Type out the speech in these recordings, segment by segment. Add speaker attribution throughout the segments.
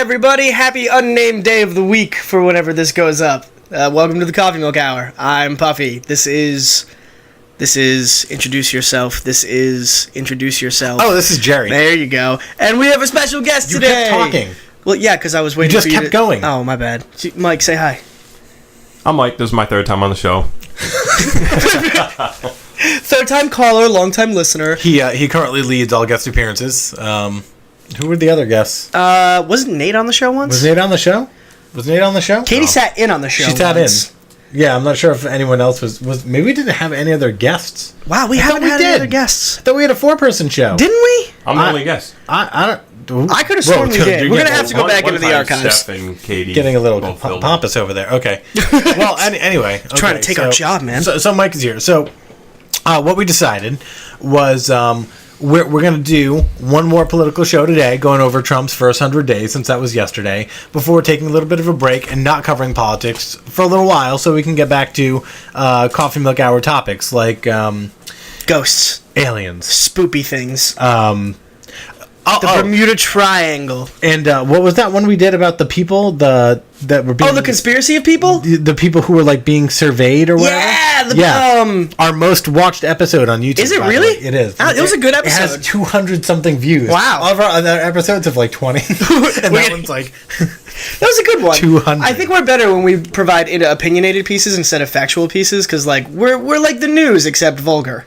Speaker 1: everybody. Happy unnamed day of the week for whenever this goes up. Welcome to the Coffee Milk Hour. I'm Puffy. This is Introduce Yourself. Introduce Yourself.
Speaker 2: Oh, this is Jerry.
Speaker 1: There you go. And we have a special guest today.
Speaker 2: You kept talking.
Speaker 1: Well, yeah, because I was waiting for you.
Speaker 2: You just kept going.
Speaker 1: Oh, my bad. Mike, say hi.
Speaker 3: I'm Mike. This is my third time on the show.
Speaker 1: Third time caller, long time listener.
Speaker 2: He currently leads all guest appearances. Who were the other guests?
Speaker 1: Wasn't Nate on the show once?
Speaker 2: Was Nate on the show?
Speaker 1: Katie sat in on the show.
Speaker 2: She sat
Speaker 1: once.
Speaker 2: in. Yeah, I'm not sure if anyone else was. Maybe we didn't have any other guests.
Speaker 1: Wow, we haven't had any other guests.
Speaker 2: I thought we had a 4-person show.
Speaker 1: Didn't we?
Speaker 3: I'm the only guest.
Speaker 2: I
Speaker 1: could have sworn we did. We're going to have to go back into the archives.
Speaker 3: Steph and Katie
Speaker 2: getting a little pompous over there. Okay. Well, anyway. Okay,
Speaker 1: trying to take our job, man.
Speaker 2: So Mike is here. So what we decided was we're going to do one more political show today, going over Trump's first 100 days, since that was yesterday, before taking a little bit of a break and not covering politics for a little while, so we can get back to Coffee Milk Hour topics like
Speaker 1: ghosts,
Speaker 2: aliens,
Speaker 1: spoopy things,
Speaker 2: the
Speaker 1: Bermuda Triangle,
Speaker 2: and what was that one we did about the people that were being...
Speaker 1: Oh, the conspiracy of people?
Speaker 2: The people who were like being surveyed or whatever?
Speaker 1: Yeah,
Speaker 2: our most watched episode on YouTube.
Speaker 1: Is it really?
Speaker 2: It is.
Speaker 1: It was a good episode.
Speaker 2: It has 200-something views.
Speaker 1: Wow.
Speaker 2: All of our other episodes have like 20. And that one's like...
Speaker 1: That was a good one.
Speaker 2: 200.
Speaker 1: I think we're better when we provide opinionated pieces instead of factual pieces, because like we're like the news except vulgar.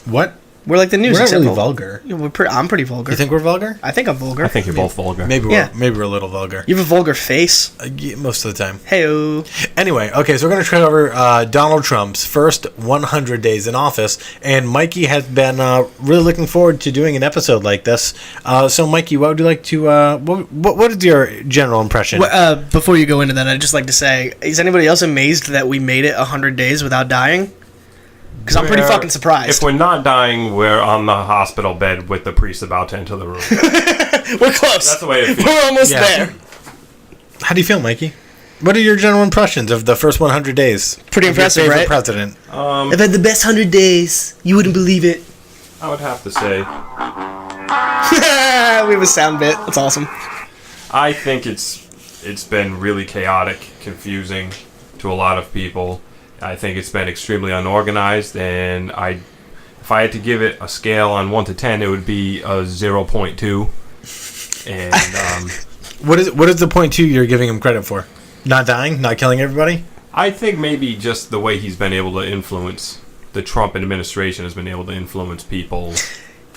Speaker 2: What?
Speaker 1: We're like the news.
Speaker 2: We're not
Speaker 1: except
Speaker 2: really vulgar.
Speaker 1: I'm pretty vulgar.
Speaker 2: You think we're vulgar?
Speaker 1: I think I'm vulgar.
Speaker 3: I think you're both vulgar.
Speaker 2: Maybe we're a little vulgar.
Speaker 1: You have a vulgar face.
Speaker 2: Most of the time.
Speaker 1: Hey-o.
Speaker 2: Anyway, okay, so we're going to try over Donald Trump's first 100 days in office, and Mikey has been really looking forward to doing an episode like this. So, Mikey, what would you like to... what is your general impression?
Speaker 1: Well, before you go into that, I'd just like to say, is anybody else amazed that we made it 100 days without dying? Because I'm pretty fucking surprised.
Speaker 3: If we're not dying, we're on the hospital bed with the priest about to enter the room.
Speaker 1: We're close.
Speaker 3: That's the way it feels.
Speaker 1: We're almost there.
Speaker 2: How do you feel, Mikey? What are your general impressions of the first 100 days?
Speaker 1: Pretty impressive, right?
Speaker 2: President.
Speaker 1: I've had the best 100 days. You wouldn't believe it.
Speaker 3: I would have to say...
Speaker 1: We have a sound bit. That's awesome.
Speaker 3: I think it's been really chaotic, confusing to a lot of people. I think it's been extremely unorganized, and if I had to give it a scale on 1 to 10, it would be a 0.2. And
Speaker 2: what is the 0.2 you're giving him credit for? Not dying, not killing everybody?
Speaker 3: I think maybe just the way he's been able to influence the Trump administration has been able to influence people.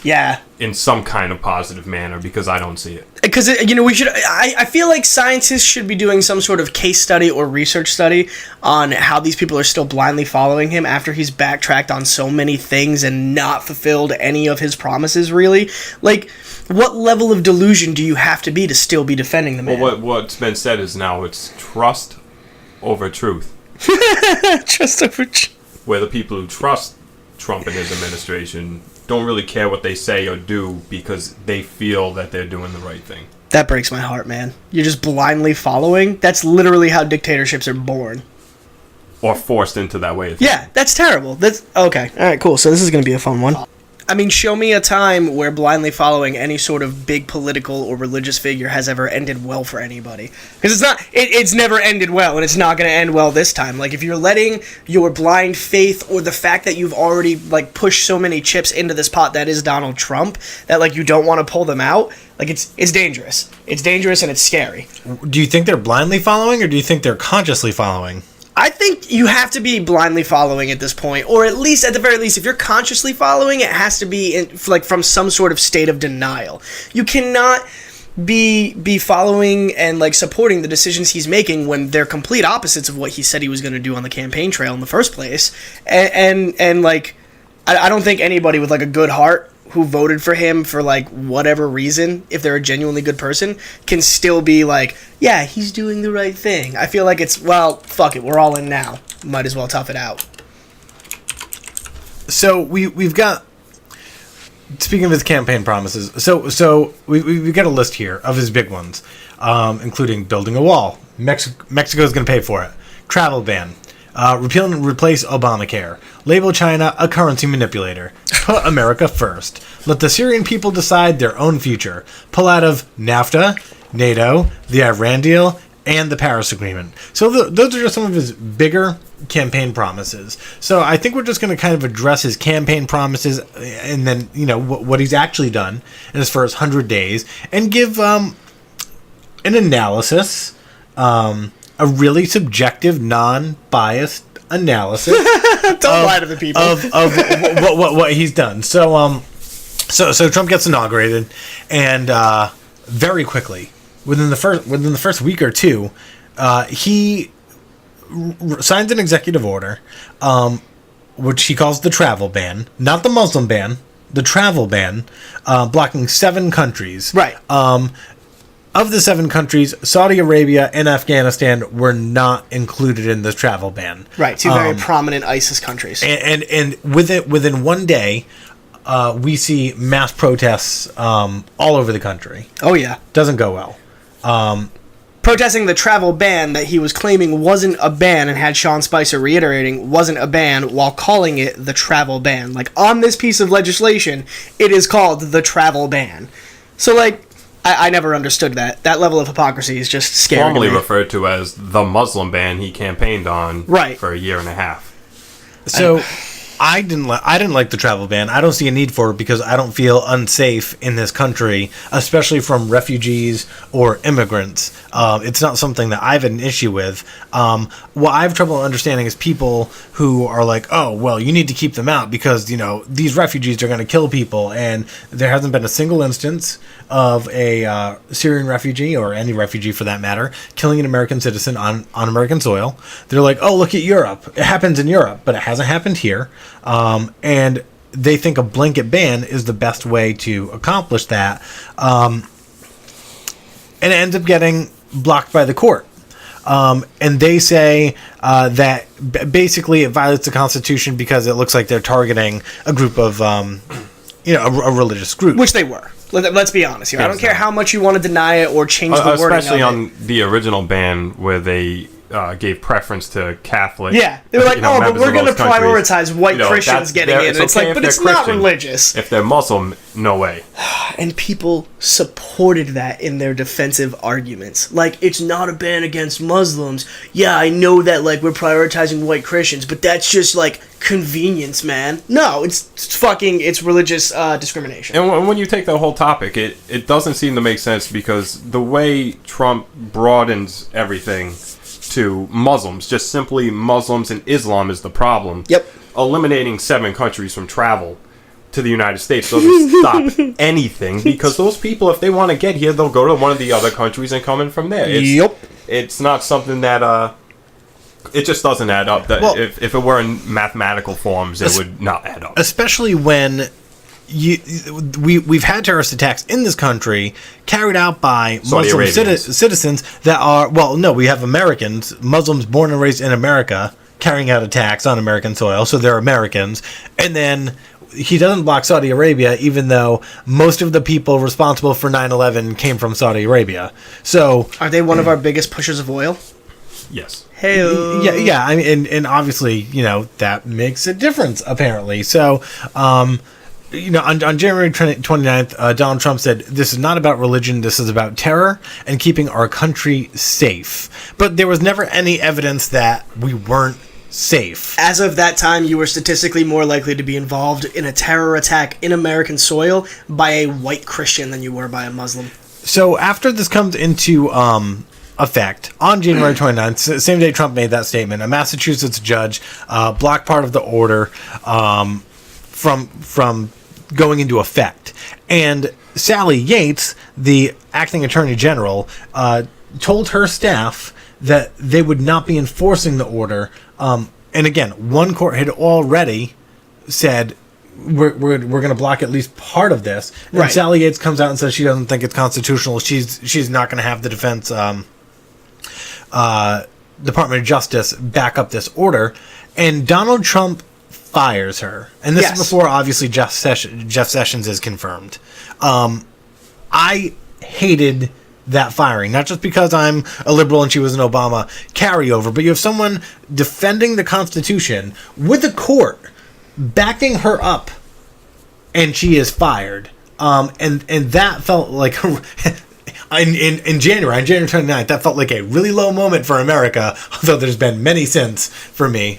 Speaker 1: Yeah.
Speaker 3: In some kind of positive manner, because I don't see it.
Speaker 1: Because, we should... I feel like scientists should be doing some sort of case study or research study on how these people are still blindly following him after he's backtracked on so many things and not fulfilled any of his promises, really. Like, what level of delusion do you have to be to still be defending the man?
Speaker 3: Well, what's been said is now it's trust over truth.
Speaker 1: Trust over truth.
Speaker 3: Where the people who trust Trump and his administration don't really care what they say or do because they feel that they're doing the right thing.
Speaker 1: That breaks my heart, man. You're just blindly following? That's literally how dictatorships are born.
Speaker 3: Or forced into that way of thinking.
Speaker 1: Yeah, that's terrible. That's okay. All right, cool. So this is going to be a fun one. I mean, show me a time where blindly following any sort of big political or religious figure has ever ended well for anybody. Because it's never ended well, and it's not going to end well this time. Like, if you're letting your blind faith or the fact that you've already, like, pushed so many chips into this pot that is Donald Trump, that, like, you don't want to pull them out, like, it's dangerous. It's dangerous and it's scary.
Speaker 2: Do you think they're blindly following, or do you think they're consciously following?
Speaker 1: I think you have to be blindly following at this point, or at least, at the very least, if you're consciously following, it has to be from some sort of state of denial. You cannot be following and like supporting the decisions he's making when they're complete opposites of what he said he was going to do on the campaign trail in the first place. And like, I don't think anybody with like a good heart who voted for him for like whatever reason, if they're a genuinely good person, can still be like, yeah, he's doing the right thing. I feel like it's, well, fuck it, we're all in now. Might as well tough it out.
Speaker 2: So we've got, speaking of his campaign promises, so we've got a list here of his big ones, including building a wall. Mexico's going to pay for it. Travel ban. Repeal and replace Obamacare. Label China a currency manipulator. put America first. Let the Syrian people decide their own future. Pull out of NAFTA, NATO, the Iran deal, and the Paris Agreement. So those are just some of his bigger campaign promises. So I think we're just going to kind of address his campaign promises and then, what he's actually done in his first 100 days and give an analysis, a really subjective, non-biased analysis.
Speaker 1: Don't lie to the people.
Speaker 2: Of what he's done. So Trump gets inaugurated, and very quickly, within the first week or two, he signs an executive order, which he calls the travel ban, not the Muslim ban, the travel ban, blocking 7 countries.
Speaker 1: Right.
Speaker 2: Of the 7 countries, Saudi Arabia and Afghanistan were not included in this travel ban.
Speaker 1: Right, 2 very prominent ISIS countries.
Speaker 2: And within one day, we see mass protests all over the country.
Speaker 1: Oh, yeah.
Speaker 2: Doesn't go well.
Speaker 1: Protesting the travel ban that he was claiming wasn't a ban, and had Sean Spicer reiterating wasn't a ban, while calling it the travel ban. Like, on this piece of legislation, it is called the travel ban. So, like, I never understood that. That level of hypocrisy is just scary.
Speaker 3: Formerly referred to as the Muslim ban he campaigned on for a year and a half.
Speaker 2: So I didn't like the travel ban. I don't see a need for it because I don't feel unsafe in this country, especially from refugees or immigrants. It's not something that I have an issue with. What I have trouble understanding is people who are like, oh, well, you need to keep them out because, these refugees are going to kill people. And there hasn't been a single instance of a Syrian refugee, or any refugee for that matter, killing an American citizen on American soil. They're like, oh, look at Europe. It happens in Europe, but it hasn't happened here. And they think a blanket ban is the best way to accomplish that. And it ends up getting blocked by the court. And they say that basically it violates the Constitution because it looks like they're targeting a group of, a religious group.
Speaker 1: Which they were. Let's be honest here. I don't care how much you want to deny it or change the wording of it.
Speaker 3: Especially on the original ban where they gave preference to Catholic.
Speaker 1: Yeah, they were like, but we're going to prioritize white Christians getting in. And it's like, but it's not religious.
Speaker 3: If they're Muslim, no way.
Speaker 1: And people supported that in their defensive arguments. Like, it's not a ban against Muslims. Yeah, I know that, like, we're prioritizing white Christians, but that's just, like, convenience, man. No, it's religious discrimination.
Speaker 3: And when you take the whole topic, it doesn't seem to make sense because the way Trump broadens everything to Muslims, just simply Muslims and Islam is the problem.
Speaker 1: Yep.
Speaker 3: Eliminating 7 countries from travel to the United States doesn't stop anything because those people, if they want to get here, they'll go to one of the other countries and come in from there. It's not something that it just doesn't add up. That if it were in mathematical forms, it would not add up.
Speaker 2: Especially when we've had terrorist attacks in this country carried out by Muslim citizens that are, we have Americans, Muslims born and raised in America, carrying out attacks on American soil, so they're Americans. And then he doesn't block Saudi Arabia, even though most of the people responsible for 9/11 came from Saudi Arabia. So
Speaker 1: are they one of our biggest pushers of oil?
Speaker 3: Yes.
Speaker 1: Hey.
Speaker 2: Yeah. I mean, and obviously, that makes a difference, apparently. So, on January 29th, Donald Trump said, this is not about religion, this is about terror and keeping our country safe. But there was never any evidence that we weren't safe.
Speaker 1: As of that time, you were statistically more likely to be involved in a terror attack in American soil by a white Christian than you were by a Muslim.
Speaker 2: So after this comes into effect, on January 29th, same day Trump made that statement, a Massachusetts judge blocked part of the order from going into effect. And Sally Yates, the acting attorney general, told her staff that they would not be enforcing the order. And again, one court had already said, we're going to block at least part of this. And
Speaker 1: right.
Speaker 2: Sally Yates comes out and says she doesn't think it's constitutional. She's not going to have the defense Department of Justice back up this order. And Donald Trump fires her. And this is before, obviously, Jeff Sessions is confirmed. I hated that firing, not just because I'm a liberal and she was an Obama carryover, but you have someone defending the Constitution with the court backing her up and she is fired. And that felt like in January, on January 29th, that felt like a really low moment for America, although there's been many since for me.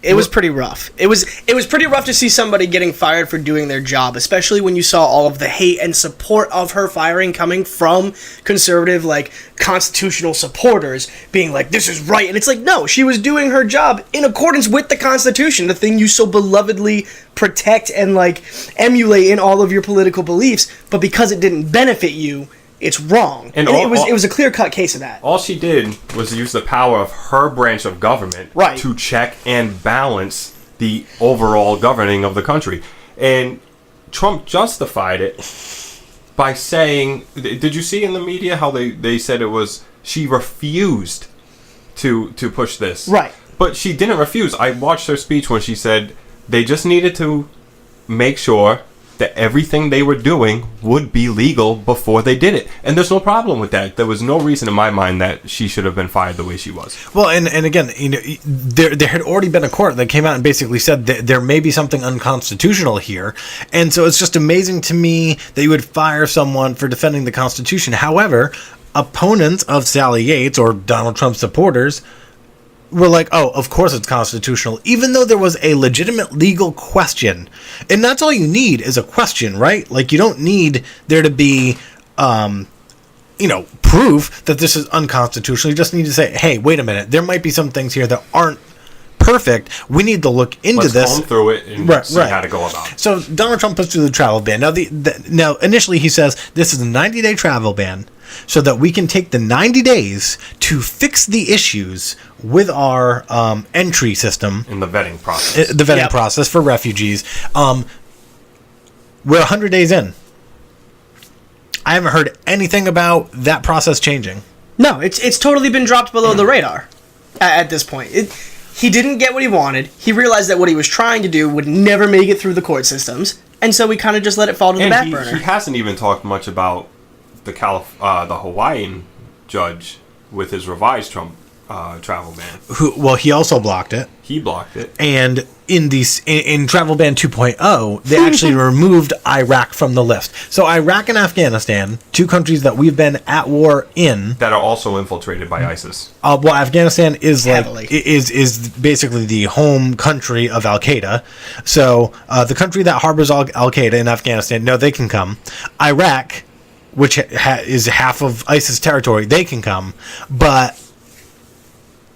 Speaker 1: It was pretty rough. It was pretty rough to see somebody getting fired for doing their job, especially when you saw all of the hate and support of her firing coming from conservative, like, constitutional supporters being like, this is right. And it's like, no, she was doing her job in accordance with the Constitution, the thing you so belovedly protect and, like, emulate in all of your political beliefs. But because it didn't benefit you, it's wrong. And it was a clear-cut case of that.
Speaker 3: All she did was use the power of her branch of government to check and balance the overall governing of the country. And Trump justified it by saying, did you see in the media how they said it was, she refused to push this?
Speaker 1: Right.
Speaker 3: But she didn't refuse. I watched her speech when she said they just needed to make sure that everything they were doing would be legal before they did it. And there's no problem with that. There was no reason in my mind that she should have been fired the way she was.
Speaker 2: Well, and again, you know, there had already been a court that came out and basically said that there may be something unconstitutional here. And so it's just amazing to me that you would fire someone for defending the Constitution. However, opponents of Sally Yates or Donald Trump supporters were like, oh, of course it's constitutional, even though there was a legitimate legal question. And that's all you need is a question, right? Like, you don't need there to be, proof that this is unconstitutional. You just need to say, hey, wait a minute, there might be some things here that aren't perfect. We need to look into this.
Speaker 3: Let's comb through it and see how to go about it.
Speaker 2: So Donald Trump puts through the travel ban. Now, initially he says this is a 90-day travel ban, so that we can take the 90 days to fix the issues with our entry system.
Speaker 3: In the vetting process.
Speaker 2: The vetting process for refugees. We're 100 days in. I haven't heard anything about that process changing.
Speaker 1: No, it's totally been dropped below the radar at this point. He didn't get what he wanted. He realized that what he was trying to do would never make it through the court systems. And so we kind of just let it fall to the back burner.
Speaker 3: He hasn't even talked much about the Hawaiian judge with his revised Trump travel ban.
Speaker 2: He also blocked it.
Speaker 3: He blocked it.
Speaker 2: And in travel ban 2.0, they actually removed Iraq from the list. So Iraq and Afghanistan, two countries that we've been at war in,
Speaker 3: that are also infiltrated by ISIS.
Speaker 2: Afghanistan is
Speaker 1: heavily.
Speaker 2: is basically the home country of Al Qaeda. So the country that harbors Al Qaeda in Afghanistan, no, they can come. Iraq, which is half of ISIS territory, they can come, but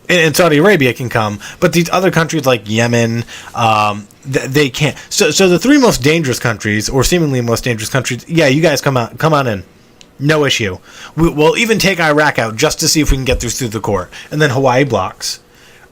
Speaker 2: and Saudi Arabia can come, but these other countries like Yemen, they can't. So the three most dangerous countries, or seemingly most dangerous countries, you guys come on in, no issue. We'll even take Iraq out just to see if we can get through the court, and then Hawaii blocks,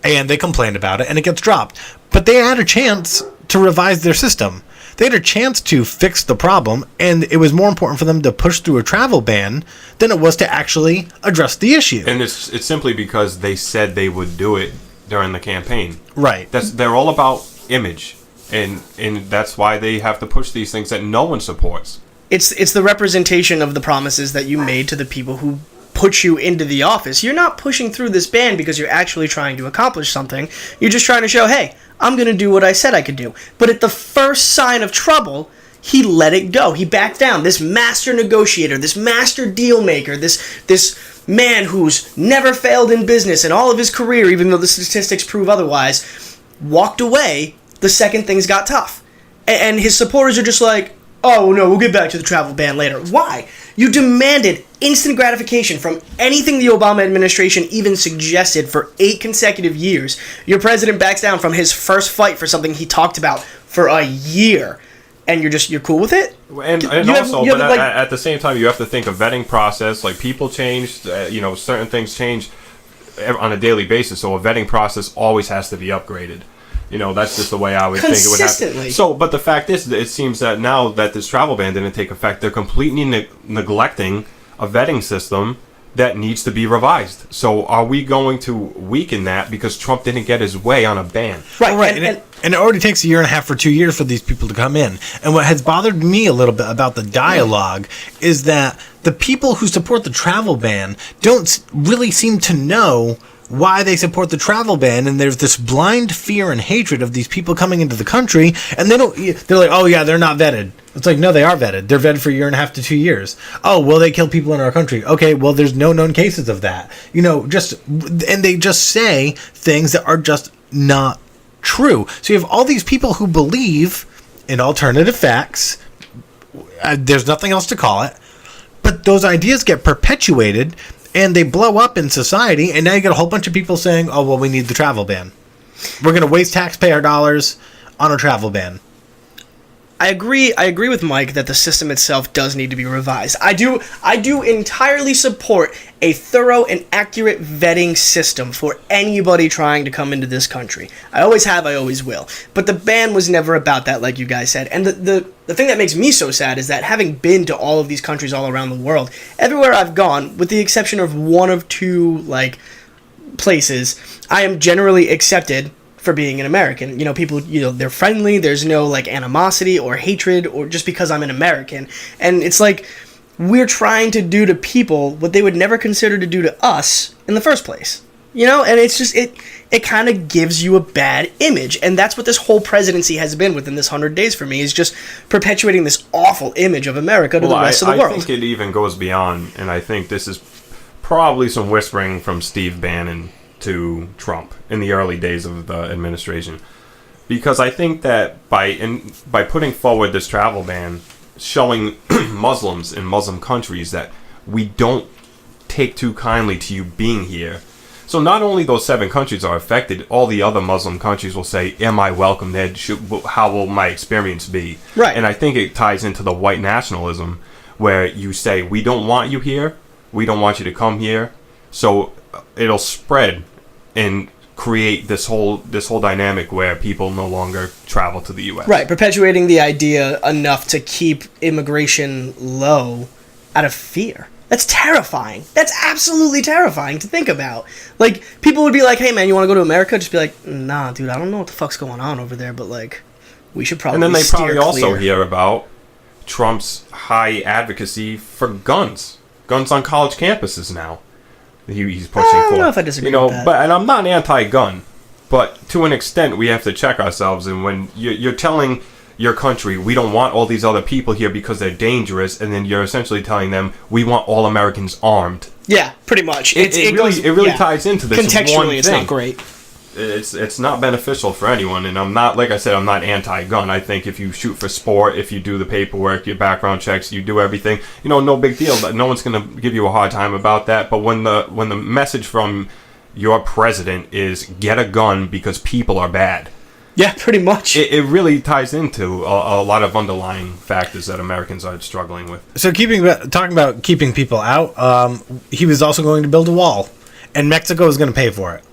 Speaker 2: and they complained about it, and it gets dropped. But they had a chance to revise their system. They had a chance to fix the problem, and it was more important for them to push through a travel ban than it was to actually address the issue.
Speaker 3: And it's simply because they said they would do it during the campaign.
Speaker 2: Right.
Speaker 3: They're all about image, and that's why they have to push these things that no one supports.
Speaker 1: It's the representation of the promises that you made to the people who put you into the office. You're not pushing through this ban because you're actually trying to accomplish something. You're just trying to show, hey, I'm going to do what I said I could do. But at the first sign of trouble, he let it go. He backed down. This master negotiator, this master deal maker, this man who's never failed in business in all of his career, even though the statistics prove otherwise, walked away the second things got tough. And his supporters are just like, oh, no, we'll get back to the travel ban later. Why? You demanded instant gratification from anything the Obama administration even suggested for 8 consecutive years. Your president backs down from his first fight for something he talked about for a year. And you're cool with it?
Speaker 3: At the same time, you have to think of vetting process. Like, people change, certain things change on a daily basis. So a vetting process always has to be upgraded. That's just the way I would think it would happen. So, but the fact is, it seems that now that this travel ban didn't take effect, they're completely neglecting a vetting system that needs to be revised. So, are we going to weaken that because Trump didn't get his way on a ban?
Speaker 2: Right. And it already takes 1.5 years or 2 years for these people to come in. And what has bothered me a little bit about the dialogue is that the people who support the travel ban don't really seem to know why they support the travel ban, and there's this blind fear and hatred of these people coming into the country, and they're like, oh yeah, they're not vetted. It's like, no, they are vetted. They're vetted for 1.5 to 2 years. Oh, well, they kill people in our country. Okay, well, there's no known cases of that. And they just say things that are just not true. So you have all these people who believe in alternative facts. There's nothing else to call it. But those ideas get perpetuated, and they blow up in society, and now you get a whole bunch of people saying, oh, well, we need the travel ban. We're going to waste taxpayer dollars on a travel ban.
Speaker 1: I agree with Mike that the system itself does need to be revised. I do entirely support a thorough and accurate vetting system for anybody trying to come into this country. I always have, I always will. But the ban was never about that, like you guys said. And the thing that makes me so sad is that having been to all of these countries all around the world, everywhere I've gone, with the exception of one of two places, I am generally accepted for being an American. People, they're friendly, there's no animosity or hatred or just because I'm an American. And it's like we're trying to do to people what they would never consider to do to us in the first place. And it's just it kind of gives you a bad image, and that's what this whole presidency has been within this 100 days for me, is just perpetuating this awful image of America to the rest of the world.
Speaker 3: I think it even goes beyond, and I think this is probably some whispering from Steve Bannon to Trump in the early days of the administration, because I think that by putting forward this travel ban, showing Muslims in Muslim countries that we don't take too kindly to you being here. So not only those 7 countries are affected, all the other Muslim countries will say, am I welcome there? How will my experience be?
Speaker 1: Right.
Speaker 3: And I think it ties into the white nationalism, where you say, we don't want you here, we don't want you to come here. So it'll spread and create this whole dynamic where people no longer travel to the U.S.
Speaker 1: Right, perpetuating the idea enough to keep immigration low out of fear. That's terrifying. That's absolutely terrifying to think about. People would be like, hey man, you want to go to America? Just be like, nah, dude, I don't know what the fuck's going on over there, but we should probably steer clear.
Speaker 3: And then they probably also hear about Trump's high advocacy for guns on college campuses now. He's pushing for.
Speaker 1: I don't know if I disagree with that.
Speaker 3: And I'm not anti-gun, but to an extent, we have to check ourselves. And when you're telling your country, we don't want all these other people here because they're dangerous, and then you're essentially telling them, we want all Americans armed.
Speaker 1: Yeah, pretty much.
Speaker 3: It really ties into this
Speaker 1: contextually,
Speaker 3: one thing.
Speaker 1: It's not great.
Speaker 3: It's not beneficial for anyone, and I'm not anti-gun. I think if you shoot for sport, if you do the paperwork, your background checks, you do everything, no big deal. But no one's going to give you a hard time about that. But when the message from your president is get a gun because people are bad,
Speaker 1: yeah, pretty much,
Speaker 3: it really ties into a lot of underlying factors that Americans are struggling with.
Speaker 2: So talking about keeping people out, he was also going to build a wall, and Mexico is going to pay for it.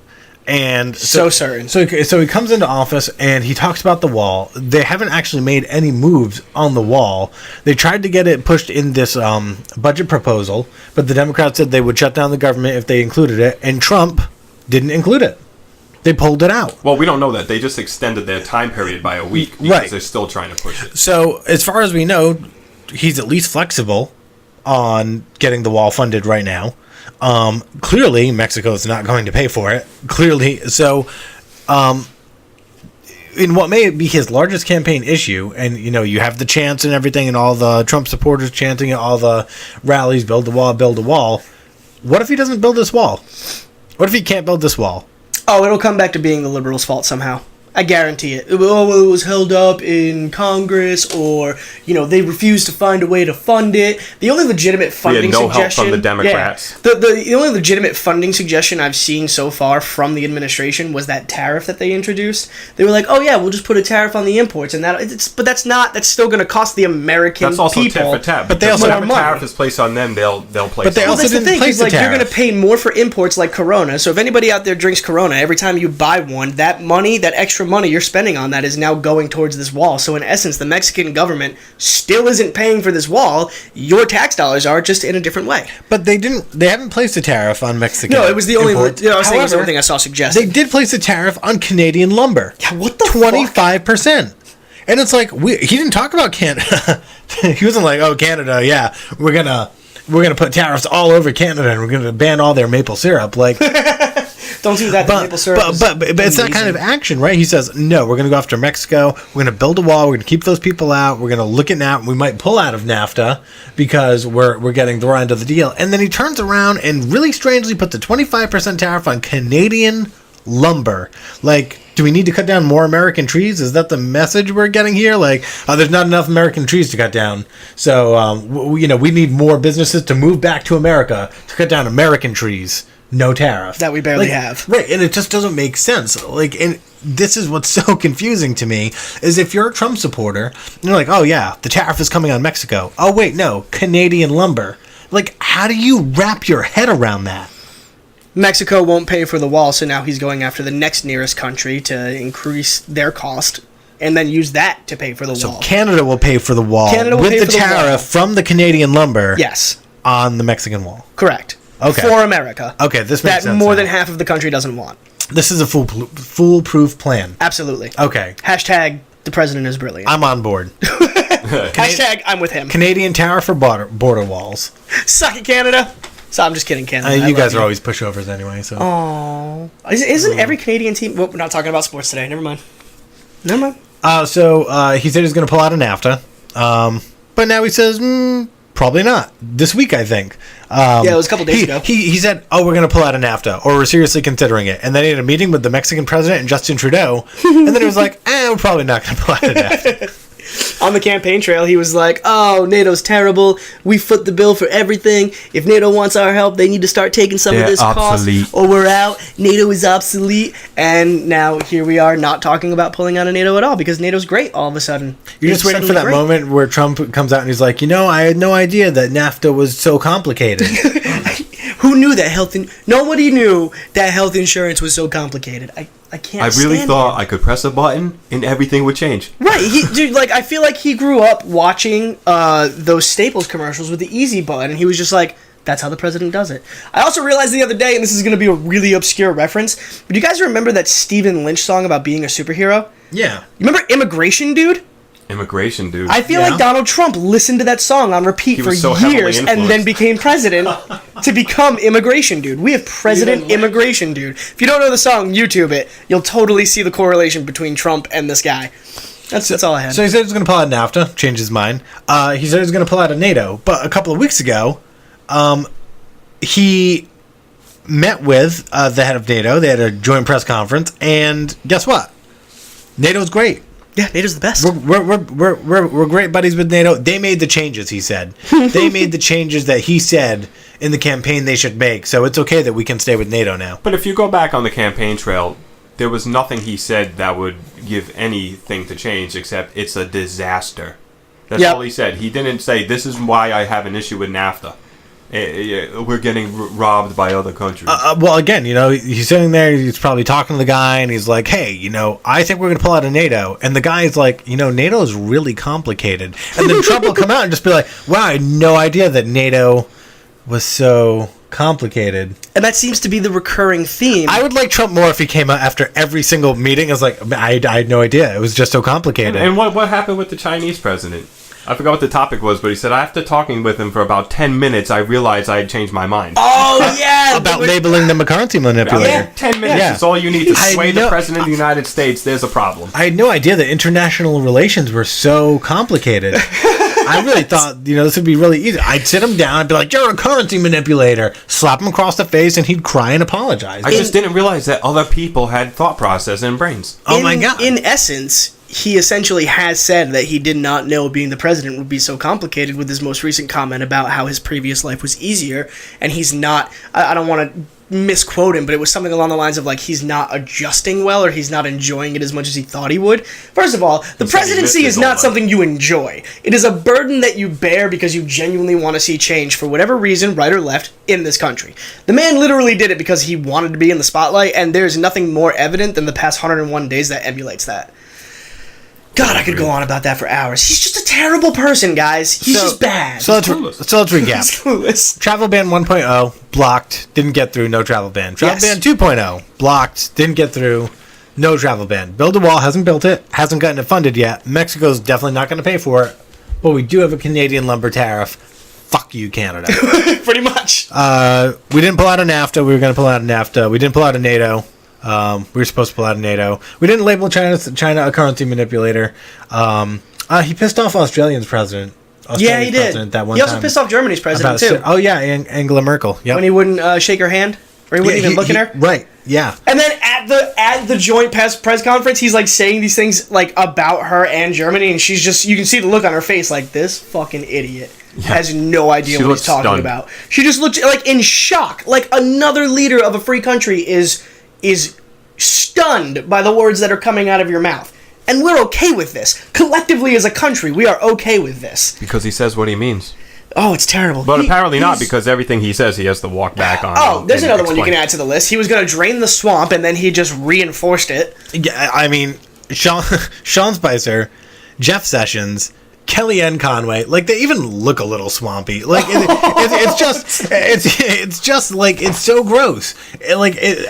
Speaker 2: And
Speaker 1: so certain.
Speaker 2: So he comes into office and he talks about the wall. They haven't actually made any moves on the wall. They tried to get it pushed in this budget proposal, but the Democrats said they would shut down the government if they included it, and Trump didn't include it. They pulled it out.
Speaker 3: Well, we don't know that. They just extended their time period by a week because they're still trying to push it.
Speaker 2: So as far as we know, he's at least flexible on getting the wall funded right now. Clearly, Mexico is not going to pay for it. Clearly, so in what may be his largest campaign issue, and you have the chants and everything, and all the Trump supporters chanting at all the rallies, "Build a wall, build a wall." What if he doesn't build this wall? What if he can't build this wall?
Speaker 1: Oh, it'll come back to being the liberals' fault somehow. I guarantee it. Oh, it was held up in Congress, or they refused to find a way to fund it. The only legitimate funding suggestion,
Speaker 3: help from the Democrats.
Speaker 1: Yeah, the only legitimate funding suggestion I've seen so far from the administration was that tariff that they introduced. They were like, "Oh yeah, we'll just put a tariff on the imports," and that's still going to cost the American people.
Speaker 3: That's also tit for tat. But they also have a tariff is placed on them. They'll place.
Speaker 1: But they also didn't place the tariff. You're going to pay more for imports like Corona. So if anybody out there drinks Corona, every time you buy one, that extra money you're spending on that is now going towards this wall. So in essence, the Mexican government still isn't paying for this wall. Your tax dollars are, just in a different way.
Speaker 2: But they haven't placed a tariff on Mexican.
Speaker 1: No, it was the only
Speaker 2: imports.
Speaker 1: I was saying it was the only thing I saw suggested.
Speaker 2: They did place a tariff on Canadian lumber.
Speaker 1: Yeah, what the
Speaker 2: 25%. And it's like he didn't talk about Canada. He wasn't like, "Oh, Canada, yeah, we're gonna put tariffs all over Canada and we're gonna ban all their maple syrup."
Speaker 1: Don't do that.
Speaker 2: But it's that kind of action, right? He says, no, we're going to go after Mexico. We're going to build a wall. We're going to keep those people out. We're going to look at NAFTA. We might pull out of NAFTA because we're getting the raw end of the deal. And then he turns around and really strangely puts a 25% tariff on Canadian lumber. Like, do we need to cut down more American trees? Is that the message we're getting here? Like, there's not enough American trees to cut down. So, we need more businesses to move back to America to cut down American trees. No tariff.
Speaker 1: That we barely have.
Speaker 2: Right, and it just doesn't make sense. Like, and this is what's so confusing to me, is if you're a Trump supporter, and you're like, oh yeah, the tariff is coming on Mexico. Oh wait, no, Canadian lumber. Like, how do you wrap your head around that?
Speaker 1: Mexico won't pay for the wall, so now he's going after the next nearest country to increase their cost and then use that to pay for the wall.
Speaker 2: So Canada will pay for the wall with the tariff from the Canadian lumber on the Mexican wall.
Speaker 1: Correct.
Speaker 2: Okay.
Speaker 1: For America.
Speaker 2: Okay, this makes sense.
Speaker 1: That more than half of the country doesn't want.
Speaker 2: This is a foolproof plan.
Speaker 1: Absolutely.
Speaker 2: Okay.
Speaker 1: Hashtag the president is brilliant.
Speaker 2: I'm on board.
Speaker 1: Hashtag I'm with him.
Speaker 2: Canadian tariff for border walls.
Speaker 1: Suck it, Canada. So I'm just kidding, Canada.
Speaker 2: You guys are always pushovers anyway. So.
Speaker 1: Oh, isn't every Canadian team? Well, we're not talking about sports today. Never mind.
Speaker 2: So he said he's going to pull out of NAFTA, but now he says probably not this week. I think.
Speaker 1: Yeah, it was a couple days ago.
Speaker 2: He said, "Oh, we're going to pull out of NAFTA, or we're seriously considering it." And then he had a meeting with the Mexican president and Justin Trudeau, and then he was like, "We're probably not going to pull out of NAFTA."
Speaker 1: On the campaign trail, he was like, oh, NATO's terrible. We foot the bill for everything. If NATO wants our help, they need to start taking some of this
Speaker 3: obsolete.
Speaker 1: cost, or we're out. NATO is obsolete. And now here we are not talking about pulling out of NATO at all because NATO's great all of a sudden.
Speaker 2: You're just waiting for that moment where Trump comes out and he's like, I had no idea that NAFTA was so complicated.
Speaker 1: Who knew that nobody knew that health insurance was so complicated. I can't.
Speaker 3: I really thought I could press a button and everything would change.
Speaker 1: Right, I feel like he grew up watching those Staples commercials with the easy button, and he was just like, that's how the president does it. I also realized the other day, and this is going to be a really obscure reference, but do you guys remember that Stephen Lynch song about being a superhero?
Speaker 2: Yeah.
Speaker 1: You remember Immigration Dude?
Speaker 3: Immigration Dude.
Speaker 1: I feel like Donald Trump listened to that song on repeat for years and then became president to become Immigration Dude. We have President Immigration Dude. If you don't know the song, YouTube it. You'll totally see the correlation between Trump and this guy. That's all I had.
Speaker 2: So he said he was going to pull out of NAFTA, changed his mind. He said he was going to pull out of NATO, but a couple of weeks ago, he met with the head of NATO. They had a joint press conference, and guess what? NATO's great.
Speaker 1: Yeah, NATO's the best.
Speaker 2: We're great buddies with NATO. They made the changes, he said. They made the changes that he said in the campaign they should make. So it's okay that we can stay with NATO now.
Speaker 3: But if you go back on the campaign trail, there was nothing he said that would give anything to change except it's a disaster. That's all he said. He didn't say, this is why I have an issue with NAFTA. We're getting robbed by other countries.
Speaker 2: Well, again, he's sitting there, he's probably talking to the guy, and he's like, hey, I think we're going to pull out of NATO. And the guy's like, NATO is really complicated. And then Trump will come out and just be like, wow, I had no idea that NATO was so complicated.
Speaker 1: And that seems to be the recurring theme.
Speaker 2: I would like Trump more if he came out after every single meeting. I was like, I had no idea. It was just so complicated.
Speaker 3: And what happened with the Chinese president? I forgot what the topic was, but he said, after talking with him for about 10 minutes, I realized I had changed my mind.
Speaker 1: Oh, yeah!
Speaker 2: About labeling them a currency manipulator.
Speaker 3: Yeah, 10 minutes is all you need to sway the president of the United States. There's a problem.
Speaker 2: I had no idea that international relations were so complicated. I really thought, this would be really easy. I'd sit him down and be like, you're a currency manipulator. Slap him across the face, and he'd cry and apologize.
Speaker 3: I just didn't realize that other people had thought process and brains.
Speaker 2: Oh, my God.
Speaker 1: In essence, he essentially has said that he did not know being the president would be so complicated with his most recent comment about how his previous life was easier, and he's not, I don't want to misquote him, but it was something along the lines of he's not adjusting well, or he's not enjoying it as much as he thought he would. First of all, the presidency is not something you enjoy. It is a burden that you bear because you genuinely want to see change for whatever reason, right or left, in this country. The man literally did it because he wanted to be in the spotlight, and there's nothing more evident than the past 101 days that emulates that. God, I could go on about that for hours. He's just a terrible person, guys. He's just bad.
Speaker 2: So let's recap.
Speaker 1: He's clueless.
Speaker 2: Travel ban 1.0, blocked, didn't get through, no travel ban. Travel ban 2.0, blocked, didn't get through, no travel ban. Build a wall, hasn't built it, hasn't gotten it funded yet. Mexico's definitely not going to pay for it, but we do have a Canadian lumber tariff fuck you, Canada.
Speaker 1: Pretty much.
Speaker 2: We didn't pull out of NAFTA. We were going to pull out of NAFTA. We didn't pull out of NATO. We were supposed to pull out of NATO. We didn't label China a currency manipulator. He pissed off Australia's president.
Speaker 1: Yeah, he did.
Speaker 2: That one
Speaker 1: he also
Speaker 2: time
Speaker 1: pissed off Germany's president, too.
Speaker 2: Oh, yeah, Angela Merkel. Yep.
Speaker 1: When he wouldn't shake her hand, or he wouldn't even look at her.
Speaker 2: Right, yeah.
Speaker 1: And then at the joint press conference, he's like saying these things like about her and Germany, and she's just, you can see the look on her face like, this fucking idiot has no idea what he's talking about. She just looked like in shock. Like another leader of a free country is stunned by the words that are coming out of your mouth. And we're okay with this. Collectively as a country, we are okay with this.
Speaker 3: Because he says what he means.
Speaker 1: Oh, it's terrible.
Speaker 3: But apparently not, because everything he says he has to walk back on.
Speaker 1: Oh, there's another one you can add to the list. He was going to drain the swamp, and then he just reinforced it.
Speaker 2: Yeah, I mean, Sean Spicer, Jeff Sessions, Kellyanne Conway, like they even look a little swampy. Like it's just like it's so gross.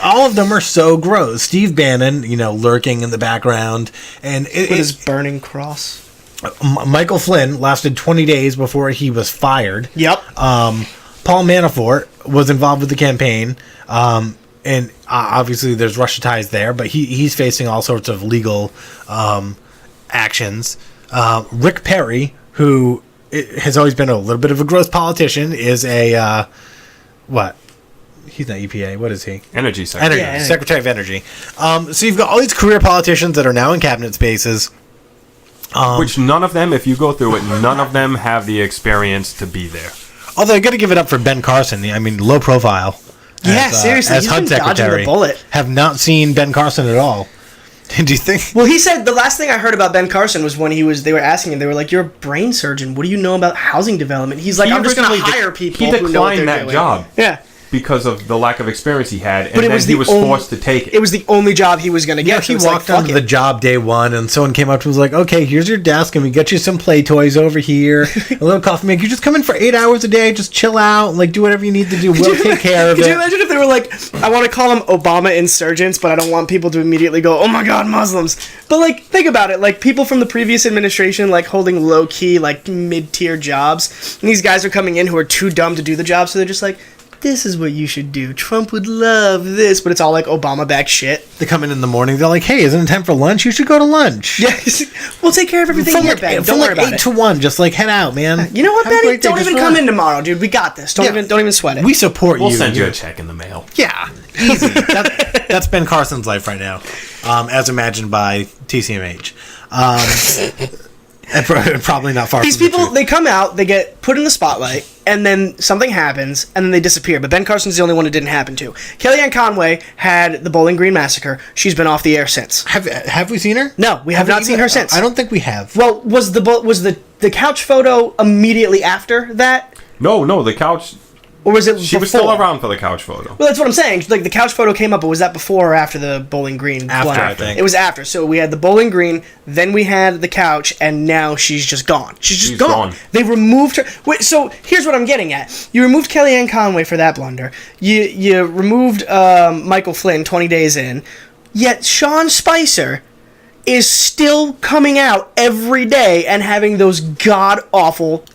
Speaker 2: All of them are so gross. Steve Bannon, lurking in the background, and
Speaker 1: with his burning cross.
Speaker 2: Michael Flynn lasted 20 days before he was fired.
Speaker 1: Yep.
Speaker 2: Paul Manafort was involved with the campaign, and obviously there's Russia ties there, but he's facing all sorts of legal actions. Rick Perry, who has always been a little bit of a gross politician, is a what? He's not EPA. What is he?
Speaker 3: Energy Secretary.
Speaker 2: Secretary of Energy. So you've got all these career politicians that are now in cabinet spaces.
Speaker 3: Which none of them, if you go through it, none of them have the experience to be there.
Speaker 2: Although I got to give it up for Ben Carson. I mean, low profile.
Speaker 1: Yeah, seriously,
Speaker 2: as
Speaker 1: he's
Speaker 2: HUD
Speaker 1: been dodging
Speaker 2: secretary.
Speaker 1: the bullet.
Speaker 2: Have not seen Ben Carson at all. Do you think?
Speaker 1: Well, he said the last thing I heard about Ben Carson was when they were asking him, they were like, "You're a brain surgeon. What do you know about housing development?" He's like, "I'm just going to hire people."
Speaker 3: He declined that job.
Speaker 1: Yeah.
Speaker 3: Because of the lack of experience he had, and
Speaker 1: but
Speaker 3: then he was forced to take it.
Speaker 1: It was the only job he was going to get.
Speaker 2: Yeah, he walked onto the job day one, and someone came up to him and was like, "Okay, here's your desk, and we get you some play toys over here, a little coffee maker. You just come in for 8 hours a day, just chill out, and like do whatever you need to do. We'll take care of it."
Speaker 1: Could you imagine if they were like, "I want to call them Obama insurgents, but I don't want people to immediately go, oh my God, Muslims." But like, think about it, like people from the previous administration, like holding low key, like mid-tier jobs, and these guys are coming in who are too dumb to do the job, so they're just like, "This is what you should do. Trump would love this," but it's all like Obama-backed shit.
Speaker 2: They come in the morning. They're like, "Hey, isn't it time for lunch? You should go to lunch."
Speaker 1: Yeah, we'll take care of everything here, Ben. Don't worry about it.
Speaker 2: 8 to 1, just like head out, man.
Speaker 1: You know what, Benny? Don't even come in tomorrow, dude. We got this. Don't even sweat it.
Speaker 2: We support you.
Speaker 3: We'll send you a check in the mail.
Speaker 2: Yeah, easy. That's Ben Carson's life right now, as imagined by TCMH. And probably not far.
Speaker 1: These
Speaker 2: from
Speaker 1: people, they come out, they get put in the spotlight, and then something happens, and then they disappear. But Ben Carson's the only one it didn't happen to. Kellyanne Conway had the Bowling Green massacre. She's been off the air since.
Speaker 2: Have we seen her?
Speaker 1: No, we have not seen her since.
Speaker 2: I don't think we have.
Speaker 1: Well, was the couch photo immediately after that?
Speaker 3: No, the couch.
Speaker 1: Or was it
Speaker 3: She was still around for the couch photo.
Speaker 1: Well, that's what I'm saying. Like, the couch photo came up, but was that before or after the Bowling Green?
Speaker 2: After,
Speaker 1: blunder?
Speaker 2: I think.
Speaker 1: It was after. So we had the Bowling Green, then we had the couch, and now she's just gone. She's gone. They removed her. Wait, so here's what I'm getting at. You removed Kellyanne Conway for that blunder. You removed Michael Flynn 20 days in. Yet Sean Spicer is still coming out every day and having those god-awful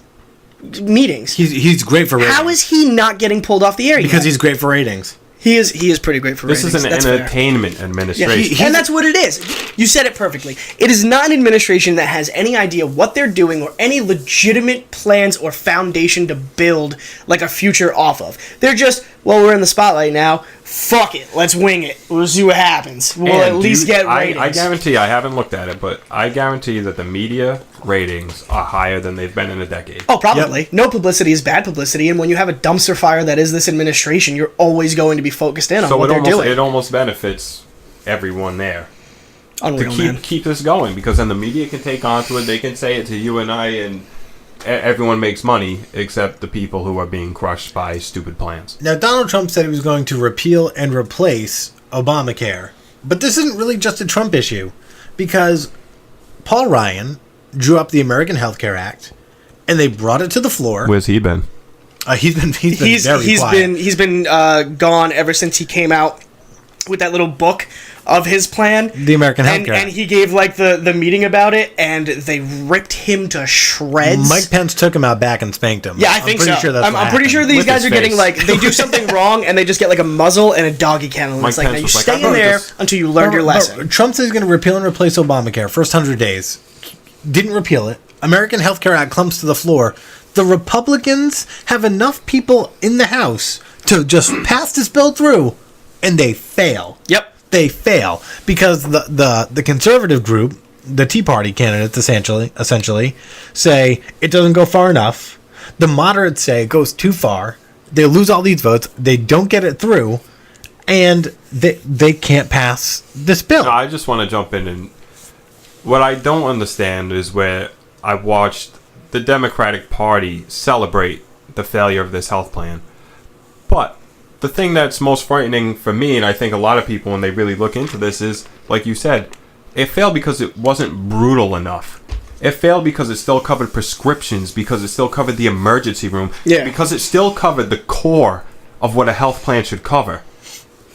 Speaker 1: meetings.
Speaker 2: He's great for ratings.
Speaker 1: How is he not getting pulled off the air
Speaker 2: Because he's great for ratings.
Speaker 1: He is pretty great for ratings.
Speaker 3: This is an entertainment administration.
Speaker 1: Yeah, and that's what it is. You said it perfectly. It is not an administration that has any idea what they're doing or any legitimate plans or foundation to build like a future off of. They're just, well, we're in the spotlight now. Fuck it. Let's wing it. We'll see what happens. We'll at least get ratings.
Speaker 3: I guarantee, I haven't looked at it, but I guarantee that the media ratings are higher than they've been in a decade.
Speaker 1: Oh, probably. Yep. No publicity is bad publicity, and when you have a dumpster fire that is this administration, you're always going to be focused in on what they're doing.
Speaker 3: It almost benefits everyone there.
Speaker 1: Unreal,
Speaker 3: to keep this going, because then the media can take onto it, they can say it to you and I, and everyone makes money except the people who are being crushed by stupid plans.
Speaker 2: Now, Donald Trump said he was going to repeal and replace Obamacare. But this isn't really just a Trump issue, because Paul Ryan drew up the American Health Care Act, and they brought it to the floor.
Speaker 3: Where's he been?
Speaker 2: He's been very quiet.
Speaker 1: He's been gone ever since he came out with that little book of his plan.
Speaker 2: The American Healthcare Act.
Speaker 1: And he gave like the meeting about it, and they ripped him to shreds.
Speaker 2: Mike Pence took him out back and spanked him.
Speaker 1: Yeah, I think so.
Speaker 2: Sure that's
Speaker 1: I'm pretty sure these guys are getting like, they do something wrong and they just get like a muzzle and a doggy kennel. And it's like, now you stay in there until you learn your lesson.
Speaker 2: Trump says he's going to repeal and replace Obamacare. First 100 days. Didn't repeal it. American Healthcare Act clumps to the floor. The Republicans have enough people in the House to just pass this bill through, and they fail.
Speaker 1: Yep.
Speaker 2: They fail because the conservative group, the Tea Party candidates essentially say it doesn't go far enough. The moderates say it goes too far. They lose all these votes. They don't get it through, and they can't pass this bill.
Speaker 3: No, I just want to jump in, and what I don't understand is where I watched the Democratic Party celebrate the failure of this health plan. But the thing that's most frightening for me, and I think a lot of people when they really look into this, is, like you said, it failed because it wasn't brutal enough. It failed because it still covered prescriptions, because it still covered the emergency room, because it still covered the core of what a health plan should cover,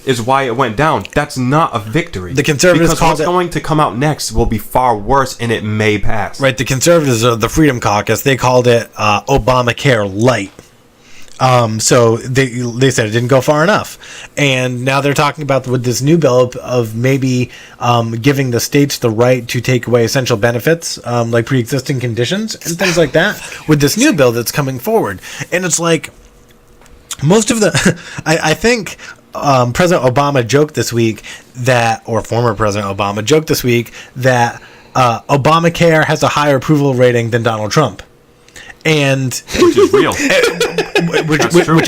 Speaker 3: is why it went down. That's not a victory.
Speaker 2: The conservatives
Speaker 3: because what's going to come out next will be far worse, and it may pass.
Speaker 2: Right, the conservatives of the Freedom Caucus, they called it Obamacare Light. So they said it didn't go far enough, and now they're talking about with this new bill of maybe giving the states the right to take away essential benefits like pre-existing conditions and things like that with this new bill that's coming forward. And it's like most of the I think President Obama joked this week that, or former President Obama joked this week that Obamacare has a higher approval rating than Donald Trump. And
Speaker 3: which is real.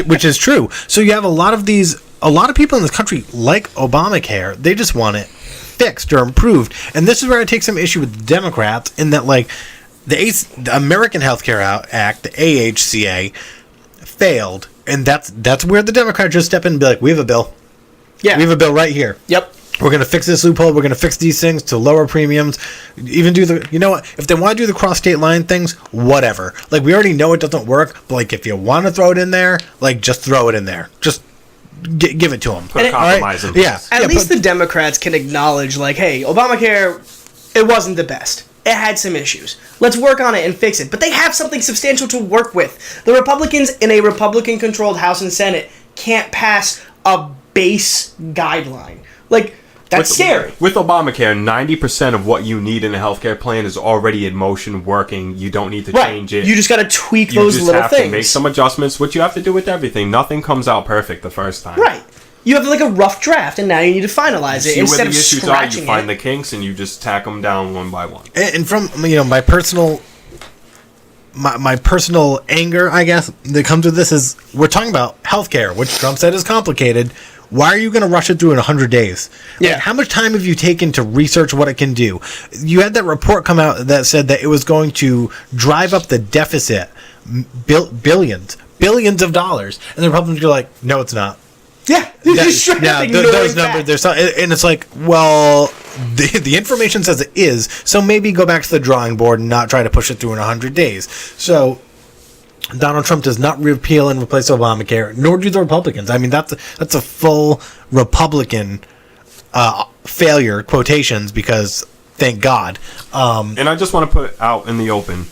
Speaker 2: which is true. So you have a lot of people in this country like Obamacare. They just want it fixed or improved. And this is where I take some issue with the Democrats in that, like, the American Healthcare Act, the AHCA, failed, and that's where the Democrats just step in and be like, we have a bill. Yeah, we have a bill right here.
Speaker 1: Yep.
Speaker 2: We're going to fix this loophole. We're going to fix these things to lower premiums. Even do you know what? If they want to do the cross-state line things, whatever. Like, we already know it doesn't work, but, like, if you want to throw it in there, like, just throw it in there. Just give it to them.
Speaker 3: Put a compromise in place.
Speaker 1: Yeah. At least the Democrats can acknowledge, like, hey, Obamacare, it wasn't the best. It had some issues. Let's work on it and fix it. But they have something substantial to work with. The Republicans in a Republican-controlled House and Senate can't pass a base guideline. Like, that's scary.
Speaker 3: With Obamacare, 90% of what you need in a healthcare plan is already in motion, working. You don't need to change it.
Speaker 1: You just got to tweak those little things. You just have to
Speaker 3: make some adjustments, which you have to do with everything. Nothing comes out perfect the first time.
Speaker 1: Right. You have like a rough draft, and now you need to finalize it instead of scratching it.
Speaker 3: You find the kinks, and you just tack them down one by one.
Speaker 2: And from my personal anger, I guess, that comes with this is we're talking about healthcare, which Trump said is complicated. Why are you going to rush it through in 100 days?
Speaker 1: Yeah.
Speaker 2: Like, how much time have you taken to research what it can do? You had that report come out that said that it was going to drive up the deficit billions of dollars, and the Republicans are like, no, it's not.
Speaker 1: Yeah,
Speaker 2: those numbers. And it's like, well, the information says it is. So maybe go back to the drawing board and not try to push it through in 100 days. So Donald Trump does not repeal and replace Obamacare, nor do the Republicans. I mean, that's a full Republican failure, quotations, because thank God.
Speaker 3: And I just want to put it out in the open,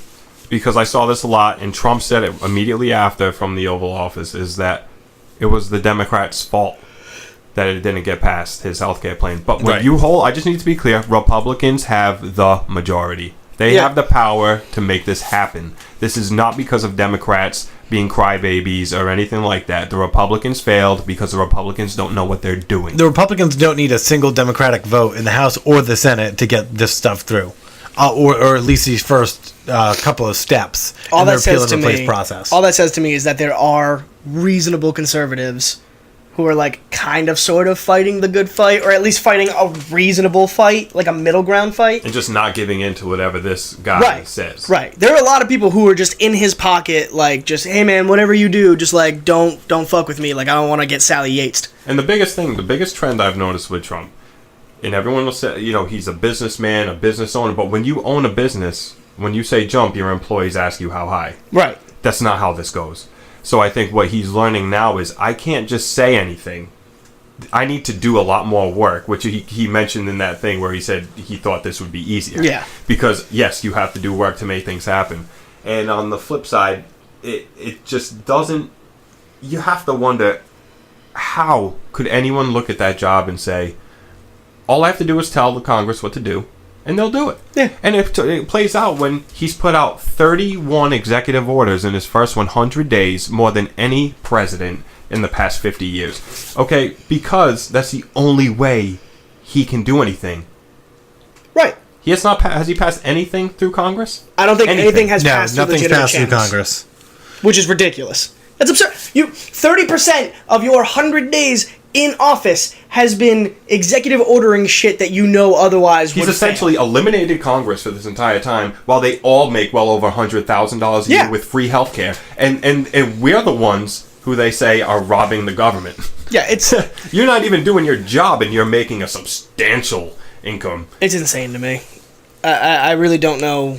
Speaker 3: because I saw this a lot, and Trump said it immediately after from the Oval Office, is that it was the Democrats' fault that it didn't get past his healthcare plan. But when I just need to be clear, Republicans have the majority. They have the power to make this happen. This is not because of Democrats being crybabies or anything like that. The Republicans failed because the Republicans don't know what they're doing.
Speaker 2: The Republicans don't need a single Democratic vote in the House or the Senate to get this stuff through. Or at least these first couple of steps in their repeal and replace process.
Speaker 1: All that says to me is that there are reasonable conservatives who are like kind of sort of fighting the good fight, or at least fighting a reasonable fight, like a middle ground fight.
Speaker 3: And just not giving in to whatever this guy says.
Speaker 1: Right. There are a lot of people who are just in his pocket, like, just, hey man, whatever you do, just like, don't fuck with me. Like, I don't want to get Sally Yates.
Speaker 3: And the biggest trend I've noticed with Trump, and everyone will say, he's a businessman, a business owner, but when you own a business, when you say jump, your employees ask you how high.
Speaker 1: Right.
Speaker 3: That's not how this goes. So I think what he's learning now is I can't just say anything I need to do a lot more work, which he mentioned in that thing where he said he thought this would be easier.
Speaker 1: Yeah.
Speaker 3: Because, yes, you have to do work to make things happen. And on the flip side, it just doesn't... You have to wonder, how could anyone look at that job and say, all I have to do is tell the Congress what to do, and they'll do it.
Speaker 1: Yeah.
Speaker 3: And it plays out when he's put out 31 executive orders in his first 100 days, more than any president in the past 50 years. Okay, because that's the only way he can do anything.
Speaker 1: Right.
Speaker 3: He has not. Has he passed anything through Congress?
Speaker 1: I don't think anything has
Speaker 2: No,
Speaker 1: passed through
Speaker 2: nothing's
Speaker 1: legitimate
Speaker 2: passed through
Speaker 1: channels,
Speaker 2: Congress.
Speaker 1: which is ridiculous. That's absurd. 30% of your 100 days in office has been executive ordering shit that you know otherwise would
Speaker 3: He's essentially eliminated Congress for this entire time, while they all make well over $100,000 a year with free health care. And we're the ones who they say are robbing the government.
Speaker 1: Yeah, it's...
Speaker 3: You're not even doing your job, and you're making a substantial income.
Speaker 1: It's insane to me. I really don't know